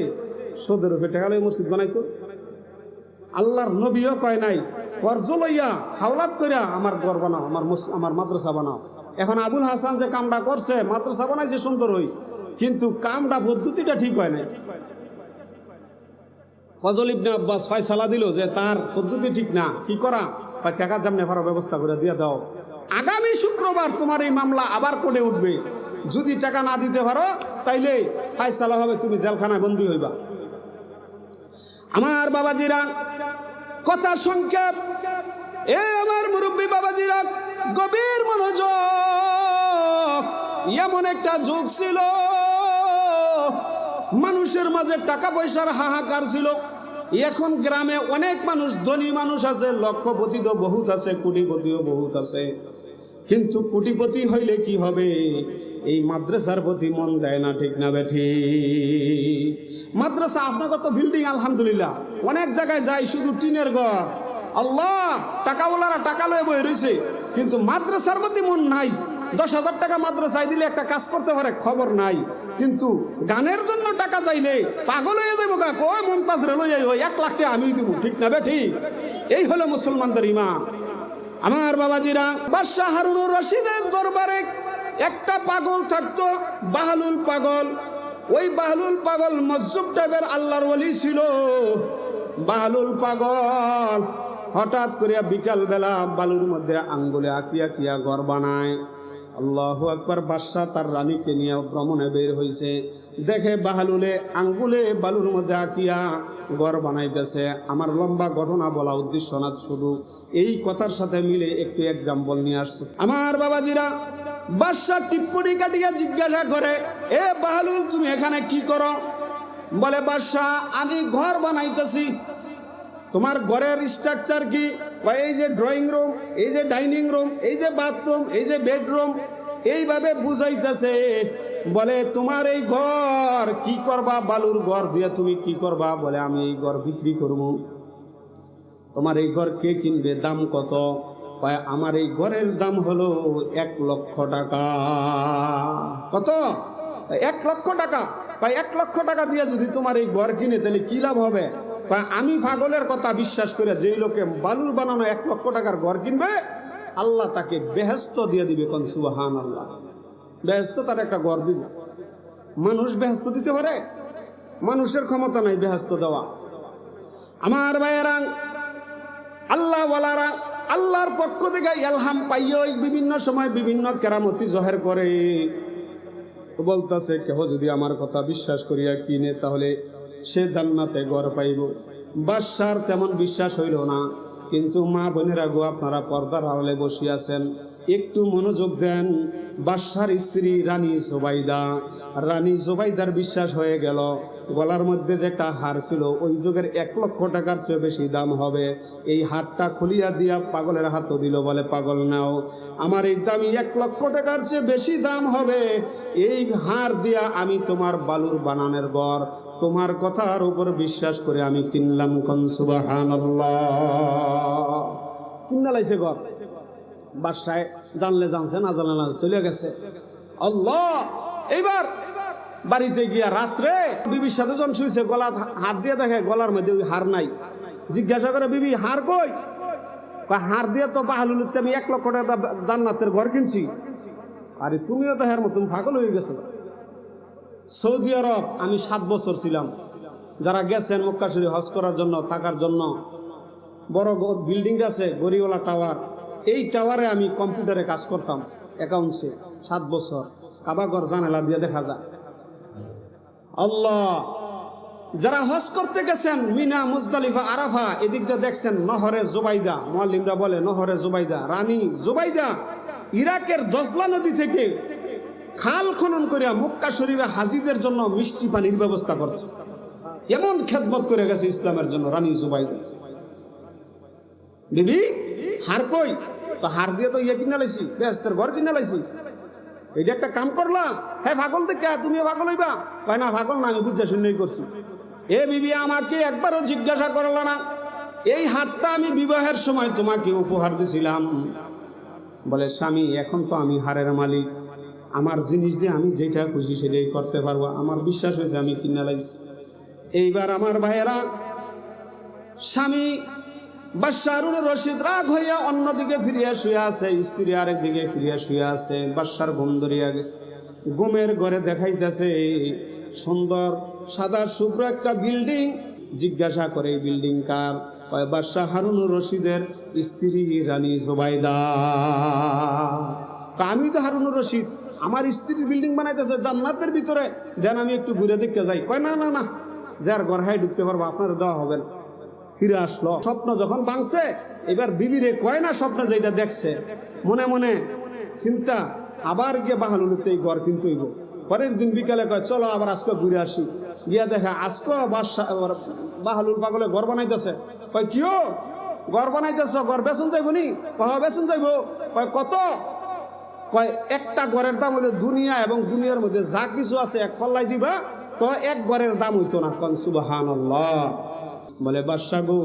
সুদের উপরে টাকা লই মসজিদ বানাইতো? আল্লাহর নবীও কয় নাই কর্জ লইয়া হাওলাত কইরা আমার ঘর বানাও, আমার মাদ্রাসা বানাও। এখন আবুল হাসান যে কামটা করছে, মাদ্রাসা বানাইছে সুন্দর হই, কিন্তু কামটা পদ্ধতিটা ঠিক হয় নাই। ফজল ইবনে আব্বাস ফয়সালা দিল যে তার পদ্ধতি ঠিক না, কি করা? টাকা জামনে পারার ব্যবস্থা করে দিয়ে দাও, আগামী শুক্রবার তোমার এই মামলা আবার কোর্টে উঠবে, যদি টাকা না দিতে পারো তাইলে ফয়সালা হবে, তুমি জেলখানায় বন্দী হইবা। আমার বাবাজিরা, কথা সংক্ষেপ, এ আমার মুরব্বী বাবাজিরা, গভীর মনোযোগ। এমন একটা যুগ ছিল, মানুষের মাঝে টাকা পয়সার হাহাকার ছিল। এখন গ্রামে অনেক মানুষ, ধনী মানুষ আছে, লক্ষপতি তো বহুত আছে, কোটিপতিও বহুত আছে, কিন্তু কোটিপতি হইলে কি হবে? এই মাদ্রাসার প্রতি মন দেয় না, ঠিক না বেঠি? মাদ্রাসা আপনাদের তো বিল্ডিং আলহামদুলিল্লাহ অনেক জায়গায় যায়, শুধু টিনের ঘর। আল্লাহ, টাকাওয়ালারা টাকা লয়ে বই রয়েছে, কিন্তু মাদ্রাসার প্রতি মন নাই। 10,000 টাকা মাদ্রাসায় দিলে একটা কাজ করতে পারে, খবর নাই। কিন্তু গানের জন্য টাকা চাইলে পাগল হয়ে যাবো, কই মমতাজ রে লই যাই, 1 লাখ টাকা আমি দিব, ঠিক না বেঠি? এই হলো মুসলমানদের ইমান। আমার বাবাজিরা, বাদশাহ হারুনুর রশিদের দরবারে একটা পাগল থাকতো, বাহলুল পাগল। ওই বাহলুল পাগল মজজুব টাইপের আল্লাহর ওলি ছিল। বাহলুল পাগল হঠাৎ করে বিকাল বেলা বালুর মধ্যে আঙ্গুলে আঁকিয়া কিয়া ঘর বানায়। আল্লাহু আকবার। বাদশাহ তার রানীকে নিয়ে ভ্রমণে বের হয়েছে, দেখে বাহলুলে আঙ্গুলে বালুর মধ্যে আঁকিয়া ঘর বানাইতেছে। আমার লম্বা ঘটনা বলা উদ্দেশ্য না, শুধু এই কথার সাথে মিলে একটু এক্সাম্পল নিয়ে আসছে। আমার বাবাজিরা, বাদশাহ টিপ্পনি কাটিয়া জিজ্ঞাসা করে, এ বাহলুল, তুমি এখানে কি করো? বলে, বাদশাহ, আমি ঘর বানাইতেছি। তোমার ঘরের স্ট্রাকচার কি? এই যে ড্রয়িং রুম, এই যে ডাইনিং রুম, এই যে বাথরুম, এই যে বেডরুম, এইভাবে বুঝাইতেছে। বলে, তোমার এই ঘর কি করবা? বালুর ঘর দিয়ে তুমি কি করবা? বলে, আমি এই ঘর বিক্রি করব। তোমার এই ঘর কে কিনবে? দাম কত? আমার এই ঘরের দাম হলো 1 লক্ষ টাকা। কত? 1 লক্ষ টাকা। 1 লক্ষ টাকা দিয়ে যদি তোমার এই ঘর কিনে, তাহলে কি লাভ হবে? আমি পাগলের কথা বিশ্বাস করে যেই লোকে বালুর বানানো 1 লক্ষ টাকার ঘর কিনবে, আল্লাহ তাকে বেহেশত দিয়ে দিবে। কোন সুবহানাল্লাহ। বেহেশত তার একটা ঘর দিবে। মানুষ বেহেশত দিতে পারে? মানুষের ক্ষমতা নাই বেহেশত দেওয়া। আমার ভাইয়েরা, আল্লাহ ওয়ালারা আল্লাহর পক্ষ থেকে ইলহাম পাইয়ে বিভিন্ন সময় বিভিন্ন কেরামতি জহের করে, বলতেছে কেহ যদি আমার কথা বিশ্বাস করিয়া কিনে তাহলে সে জান্নাতে ঘর পাইব। বাদশার তেমন বিশ্বাস হইল না, কিন্তু মা বোনেরা গো, আপনারা পর্দার আড়ালে বসে আছেন, একটু মনোযোগ দেন। বাদশার স্ত্রী রানী জোবাইদার বিশ্বাস হয়ে গেল। গলার মধ্যে যে একটা হার ছিল, ওই যুগের 1 লক্ষ টাকার চেয়ে বেশি দাম হবে। এই হারটা খুলিয়া দিয়া পাগলের হাতও দিল, বলে পাগল নাও, আমার এই দামি 1 লক্ষ টাকার চেয়ে বেশি দাম হবে। এই হার দিয়া আমি তোমার বালুর বানানের ঘর তোমার কথার উপর বিশ্বাস করে আমি কিনলাম। কোন সুবহানাল্লাহ। কিনা লাইছে ঘর। বাদশায় জানলে জানছে, না জানলে না, চলে গেছে। আল্লাহ। এইবার বাড়িতে গিয়া রাত্রে বিবির সাথে যখন শুয়েছে, গলা হাত দিয়ে দেখে গলার মধ্যে ওই হার নাই। জিজ্ঞাসা করে, বিবি হার কই? হার দিয়ে তো বাহালুলিতে আমি 1 লক্ষ টাকা জান্নাতের ঘর কিনছি। আরে তুমিও তো হের মতন পাগল হয়ে গেছো। সৌদি আরব আমি 7 বছর ছিলাম। যারা গেছেন মক্কা শরীফ হজ করার জন্য, থাকার জন্য, বড় বিল্ডিং আছে গরিওয়ালা টাওয়ার, এই টাওয়ারে আমি কম্পিউটারে কাজ করতাম, অ্যাকাউন্টসে 7 বছর। কাবাগর জানালা দিয়ে দেখা যায়। আল্লাহ। যারা হজ করতে গেছেন মিনা, মুজদালিফা, আরাফা, এদিক দিয়ে দেখছেন নহরে জুবাইদা, মুআল্লিমরা বলে নহরে জুবাইদা, রানী জুবাইদা ইরাকের দজলা নদী থেকে খাল খনন করিয়া মক্কা শরীফে হাজিদের জন্য মিষ্টি পানির ব্যবস্থা করছে। এমন খেদমত করে গেছে ইসলামের জন্য রানী জুবাইদা। বিবি হার কই? তো হার দিয়ে তো ইয়ে কিনা লাইছি, বেহেশতের ঘর কিনা লাইছি। এইটা একটা কাম করলা? হ্যাঁ পাগল দেখে তুমি পাগল হইবা? কয় না পাগল না, আমি বুঝা শুনেই করছি। এ বিবি আমাকে একবারও জিজ্ঞাসা করলো না, এই হারটা আমি বিবাহের সময় তোমাকে উপহার দিছিলাম। বলে স্বামী, এখন তো আমি হারের মালিক, আমার জিনিস দিয়ে আমি যেটা খুশি সেটাই করতে পারবো, আমার বিশ্বাস হয়েছে আমি কিনা লাইছি। এইবার আমার ভাইয়েরা, স্বামী বাদশাহ হারুন রশিদ রাগ হইয়া অন্যদিকে ফিরিয়া শুয়ে আছে, স্ত্রী আরেক দিকে ফিরিয়া শুয়ে আছে। বাদশার ঘুম ধরিয়া গেছে। ঘুমের ঘরে দেখাইতেছে সুন্দর সাদা শুভ্র একটা বিল্ডিং। জিজ্ঞাসা করে এই বিল্ডিং কার? কয় বাদশাহ হারুন রশিদের স্ত্রী রানী জুবাইদা। আমি তো হারুন রশিদ, আমার স্ত্রীর বিল্ডিং বানাইতেছে জান্নাতের ভিতরে, দেন আমি একটু ঘুরে দেখতে যাই। কয় না না না, যার ঘর হাই ঢুকতে পারবো, আপনার দেওয়া হবে না। ফিরে আসলো। স্বপ্ন যখন ভাঙছে, এবার বিবিরে কয় না স্বপ্নে যেটা দেখছে, মনে মনে চিন্তা, আবার গিয়ে বাহালুলিতে এই ঘর কিনতে হইব। পরের দিন বিকালে কয় চলো আবার আজকে ঘুরে আসি। গিয়া দেখা আজকে বাহালুল পাগলে ঘর বানাইতেছে। কয় কিও ঘর বানাইতেছ? ঘর বেচন যাইব নি? কয় বেচন যাইব। কয় কত? কয় একটা ঘরের দাম হইলো দুনিয়া এবং দুনিয়ার মধ্যে যা কিছু আছে এক ফল্লাই দিবা, তো এক ঘরের দাম হইতো না। কোন সুবহানাল্লাহ। বলে বাদশা গো,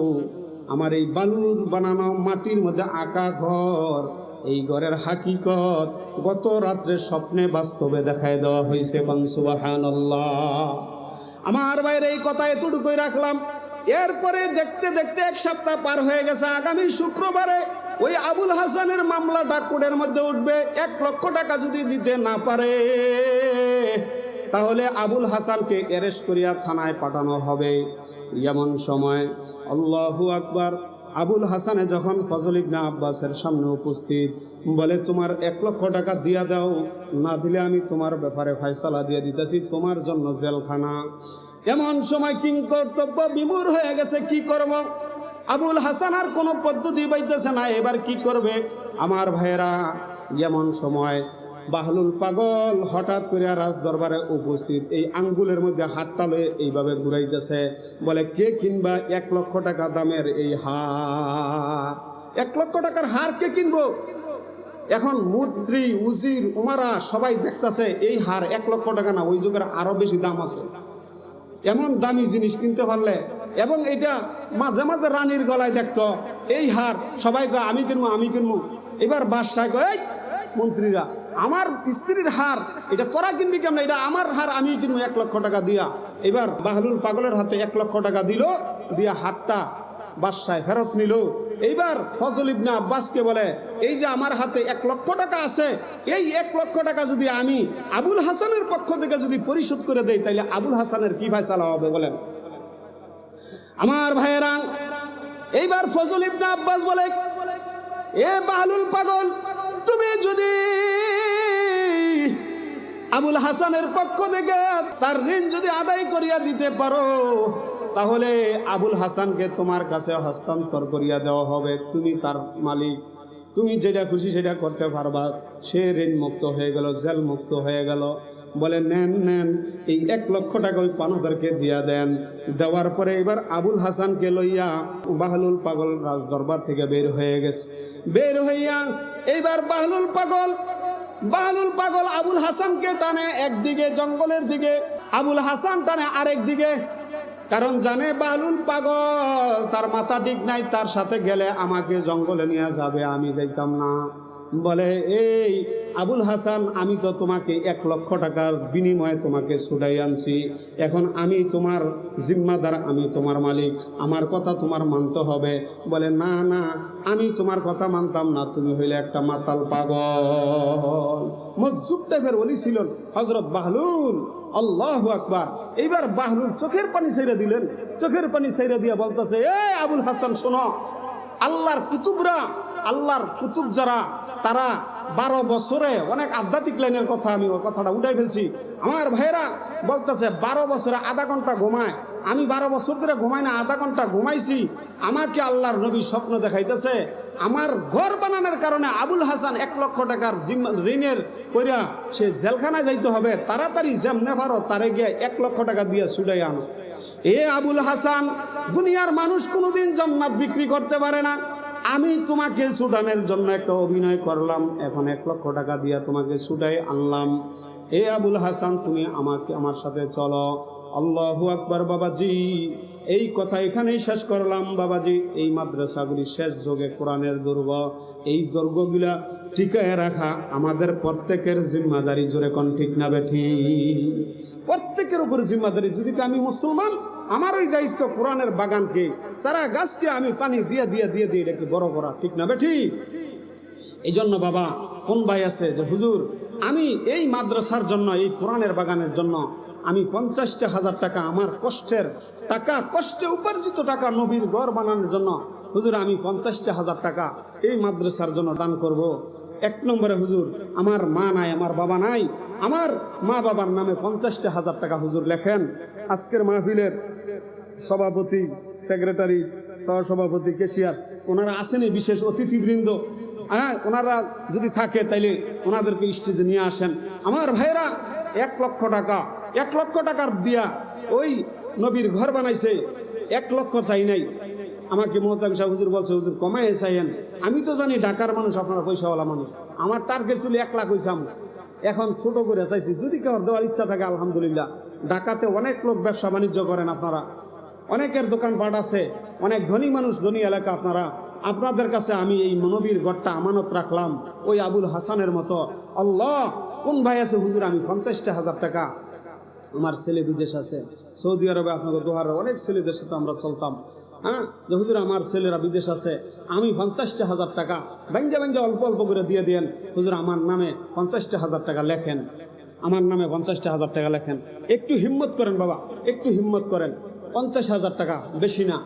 আমার এই বালুর বানানো মাটির মধ্যে আঁকা ঘর, এই ঘরের হাকিকত গত রাত্রে স্বপ্নে বাস্তবে দেখায় দেওয়া হয়েছে। কোন সুবহানাল্লাহ। আমার বাইরে এই কথা এতটুকুই রাখলাম। এরপরে দেখতে দেখতে 1 সপ্তাহ পার হয়ে গেছে। আগামী শুক্রবারে ওই আবুল হাসানের মামলাটা কোর্টের মধ্যে উঠবে। 1 লক্ষ টাকা যদি দিতে না পারে, তাহলে আবুল হাসানকে অ্যারেস্ট করিয়া থানায় পাঠানো হবে। এমন সময় আল্লাহু আকবার, আবুল হাসানে যখন ফজল ইবনে আব্বাসের সামনে উপস্থিত, বলে তোমার 1 লক্ষ টাকা দিয়া দাও, না দিলে আমি তোমার ব্যাপারে ফয়সালা দিয়ে দিতেছি, তোমার জন্য জেলখানা। এমন সময় কিং কর্তব্য বিমূঢ় হয়ে গেছে, কি করব? আবুল হাসান আর কোনো পদ্ধতি পাইতেছে না, এবার কি করবে? আমার ভাইয়েরা, এমন সময় বাহলুল পাগল হঠাৎ করে রাজ দরবারে উপস্থিত, এই আঙ্গুলের মধ্যে হাতটা লয়ে এইভাবে ঘুরাইতেছে। বলে কে কিনবা 1 লক্ষ টাকা দামের এই হার? 1 লক্ষ টাকার হার কে কিনবো? এখন মন্ত্রী, উজির, উমারা সবাই দেখতেছে এই হার 1 লক্ষ টাকা না, ওই যুগের আরো বেশি দাম আছে। এমন দামি জিনিস কিনতে পারলে, এবং এটা মাঝে মাঝে রানীর গলায় দেখতো এই হার, সবাই কয় আমি কিনবো আমি কিনবো। এবার বাদশাহ কয় মন্ত্রীরা, আমার স্ত্রীর হার, এটা তোরা কিনবি কেমন? এটা আমার হার, আমি কিনবো 1 লক্ষ টাকা দিয়া। এবার বাহলুল পাগলের হাতে 1 লক্ষ টাকা দিল, দিয়া হাতটা বাদশাহ ফেরত নিল। এইবার ফজল ইবনে আব্বাসকে বলে, এই যে আমার হাতে 1 লক্ষ টাকা আছে, এই 1 লক্ষ টাকা যদি আমি আবুল হাসানের পক্ষ থেকে যদি পরিশোধ করে দেই, তাইলে আবুল হাসানের কি ফয়সালা হবে বলেন? আমার ভাইয়েরা, এইবার ফজল ইবনে আব্বাস বলে, এ বাহলুল পাগল, তুমি যদি আবুল হাসানের পক্ষ থেকে তার ঋণ যদি আদায় করিয়া দিতে পারো, তাহলে আবুল হাসানকে তোমার কাছে হস্তান্তর করিয়া দেওয়া হবে, তুমি তার মালিক, তুমি যেটা খুশি সেটা করতে পারবা। সে ঋণ মুক্ত হয়ে গেল, জেল মুক্ত হয়ে গেল। বলে নেন নেন, এই 1 লক্ষ টাকা ওই পানাদারকে দিয়া দেন। দেওয়ার পরে এবার আবুল হাসানকে লইয়া বাহলুল পাগল রাজ দরবার থেকে বের হয়ে গেছে। বের হইয়া এইবার বাহলুল পাগল আবুল হাসানকে টানে একদিকে জঙ্গলের দিকে, আবুল হাসান টানে আরেক দিকে। কারণ জানে বাহলুল পাগল তার মাথা ঠিক নাই, তার সাথে গেলে আমাকে জঙ্গলে নিয়ে যাবে, আমি যাইতাম না। বলে, এই আবুল হাসান, আমি তো তোমাকে 1 লক্ষ টাকার বিনিময়ে তোমাকে ছুটাই আনছি, এখন আমি তোমার জিম্মাদার, আমি তোমার মালিক, আমার কথা তোমার মানতে হবে। বলে, না না, আমি তোমার কথা মানতাম না, তুমি হইলে একটা মাতাল পাগল। মজজুব টাইপের ওলি ছিলেন হযরত বাহলুল। আল্লাহু আকবার। এইবার বাহলুল চোখের পানি ছেড়ে দিলেন, চোখের পানি ছেড়ে দিয়া বলতেছে, এ আবুল হাসান শোনো, আল্লাহর কুতুবরা, আল্লাহর কুতুব যারা, তারা 12 বছরে অনেক আধ্যাত্মিক লাইনের কথা, আমি ওই কথাটা উঠাই ফেলছি। আমার ভাইয়েরা বলতেছে 12 বছরে আধা ঘন্টা ঘুমায়, আমি 12 বছর ধরে ঘুমাই না, আধা ঘন্টা ঘুমাইছি। আমাকে আল্লাহর নবী স্বপ্ন দেখাইতেছে, আমার ঘর বানানোর কারণে আবুল হাসান 1 লক্ষ টাকার ঋণের কইরা সে জেলখানায় যাইতে হবে, তাড়াতাড়ি যেমনে পারো তারে গিয়ে 1 লক্ষ টাকা দিয়ে ছুটাই আনো। এ আবুল হাসান, দুনিয়ার মানুষ কোনোদিন জান্নাত বিক্রি করতে পারে না, আমি তোমাকে ছুটানোর জন্য একটা অভিনয় করলাম, এখন 1 লক্ষ টাকা দিয়া তোমাকে ছুটাই আনলাম। এ আবুল হাসান, তুমি আমার সাথে চলো। আল্লাহু আকবার। বাবাজি, এই কথা এখানেই শেষ করলাম। বাবাজি, এই মাদ্রাসাগুলি শেষ যুগে কোরআনের দুর্গ, এই দুর্গগুলা টিকায় রাখা আমাদের প্রত্যেকের জিম্মাদারি। জোরে কোন ঠিক না বেঠি? প্রত্যেকের উপরে জিম্মাদারি। যদি আমি মুসলমান, আমার ওই দায়িত্ব কোরআনের বাগানকে, চারা গাছকে আমি পানি দিয়ে দিয়ে দিয়ে দিয়ে এটাকে বড় করা, ঠিক না বেঠি? এই জন্য বাবা, কোন ভাই আছে যে হুজুর, আমি এই মাদ্রাসার জন্য, এই কোরআনের বাগানের জন্য আমি 50,000 টাকা, আমার কষ্টের টাকা, কষ্টে উপার্জিত টাকা, নবীর ঘর বানানোর জন্য হুজুর আমি 50,000 টাকা এই মাদ্রাসার জন্য দান করব। 1 নম্বরে হুজুর, আমার মা নাই, আমার বাবা নাই, আমার মা বাবার নামে 50,000 টাকা হুজুর লেখেন। আজকের মাহফিলের সভাপতি, সেক্রেটারি, সহসভাপতি, কেশিয়ার, ওনারা আসেনি, বিশেষ অতিথিবৃন্দ, হ্যাঁ, ওনারা যদি থাকে তাইলে ওনাদেরকে স্টেজে নিয়ে আসেন। আমার ভাইরা 1 লক্ষ টাকা, 1 লক্ষ টাকার দিয়া ওই নবীর ঘর বানাইছে। 1 লক্ষ চাই নাই। আমাকে মোহতামিম সাহেব হুজুর বলছে, হুজুর কমাই চাইয়েন। আমি তো জানি ঢাকার মানুষ, আপনারা পয়সাওয়ালা মানুষ, আমার টার্গেট ছিল 1 লাখ হয়েছে। এখন ছোট করে চাইছি, যদি কেউ দেওয়ার ইচ্ছা থাকে আলহামদুলিল্লাহ। ঢাকাতে অনেক লোক ব্যবসা বাণিজ্য করেন, আপনারা অনেকের দোকানপাট আছে, অনেক ধনী মানুষ, ধনী এলাকা আপনারা, আপনাদের কাছে আমি এই নবীর ঘরটা আমানত রাখলাম ওই আবুল হাসানের মতো। আল্লাহ, কোন ভাই আছে হুজুর, আমি 50,000 টাকা, আমার ছেলে বিদেশ আছে, সৌদি আরবে, আপনাকে দোহারে অনেক ছেলেদের সাথে আমরা চলতাম, হ্যাঁ, যে হুজুর আমার ছেলেরা বিদেশ আছে, আমি 50,000 টাকা ব্যাঙ্গে ব্যাঙ্গে অল্প অল্প করে দিয়ে দেন হুজুর, আমার নামে 50,000 টাকা লেখেন, আমার নামে 50,000 টাকা লেখেন। একটু হিম্মত করেন বাবা, একটু হিম্মত করেন। 50,000 টাকা বেশি না।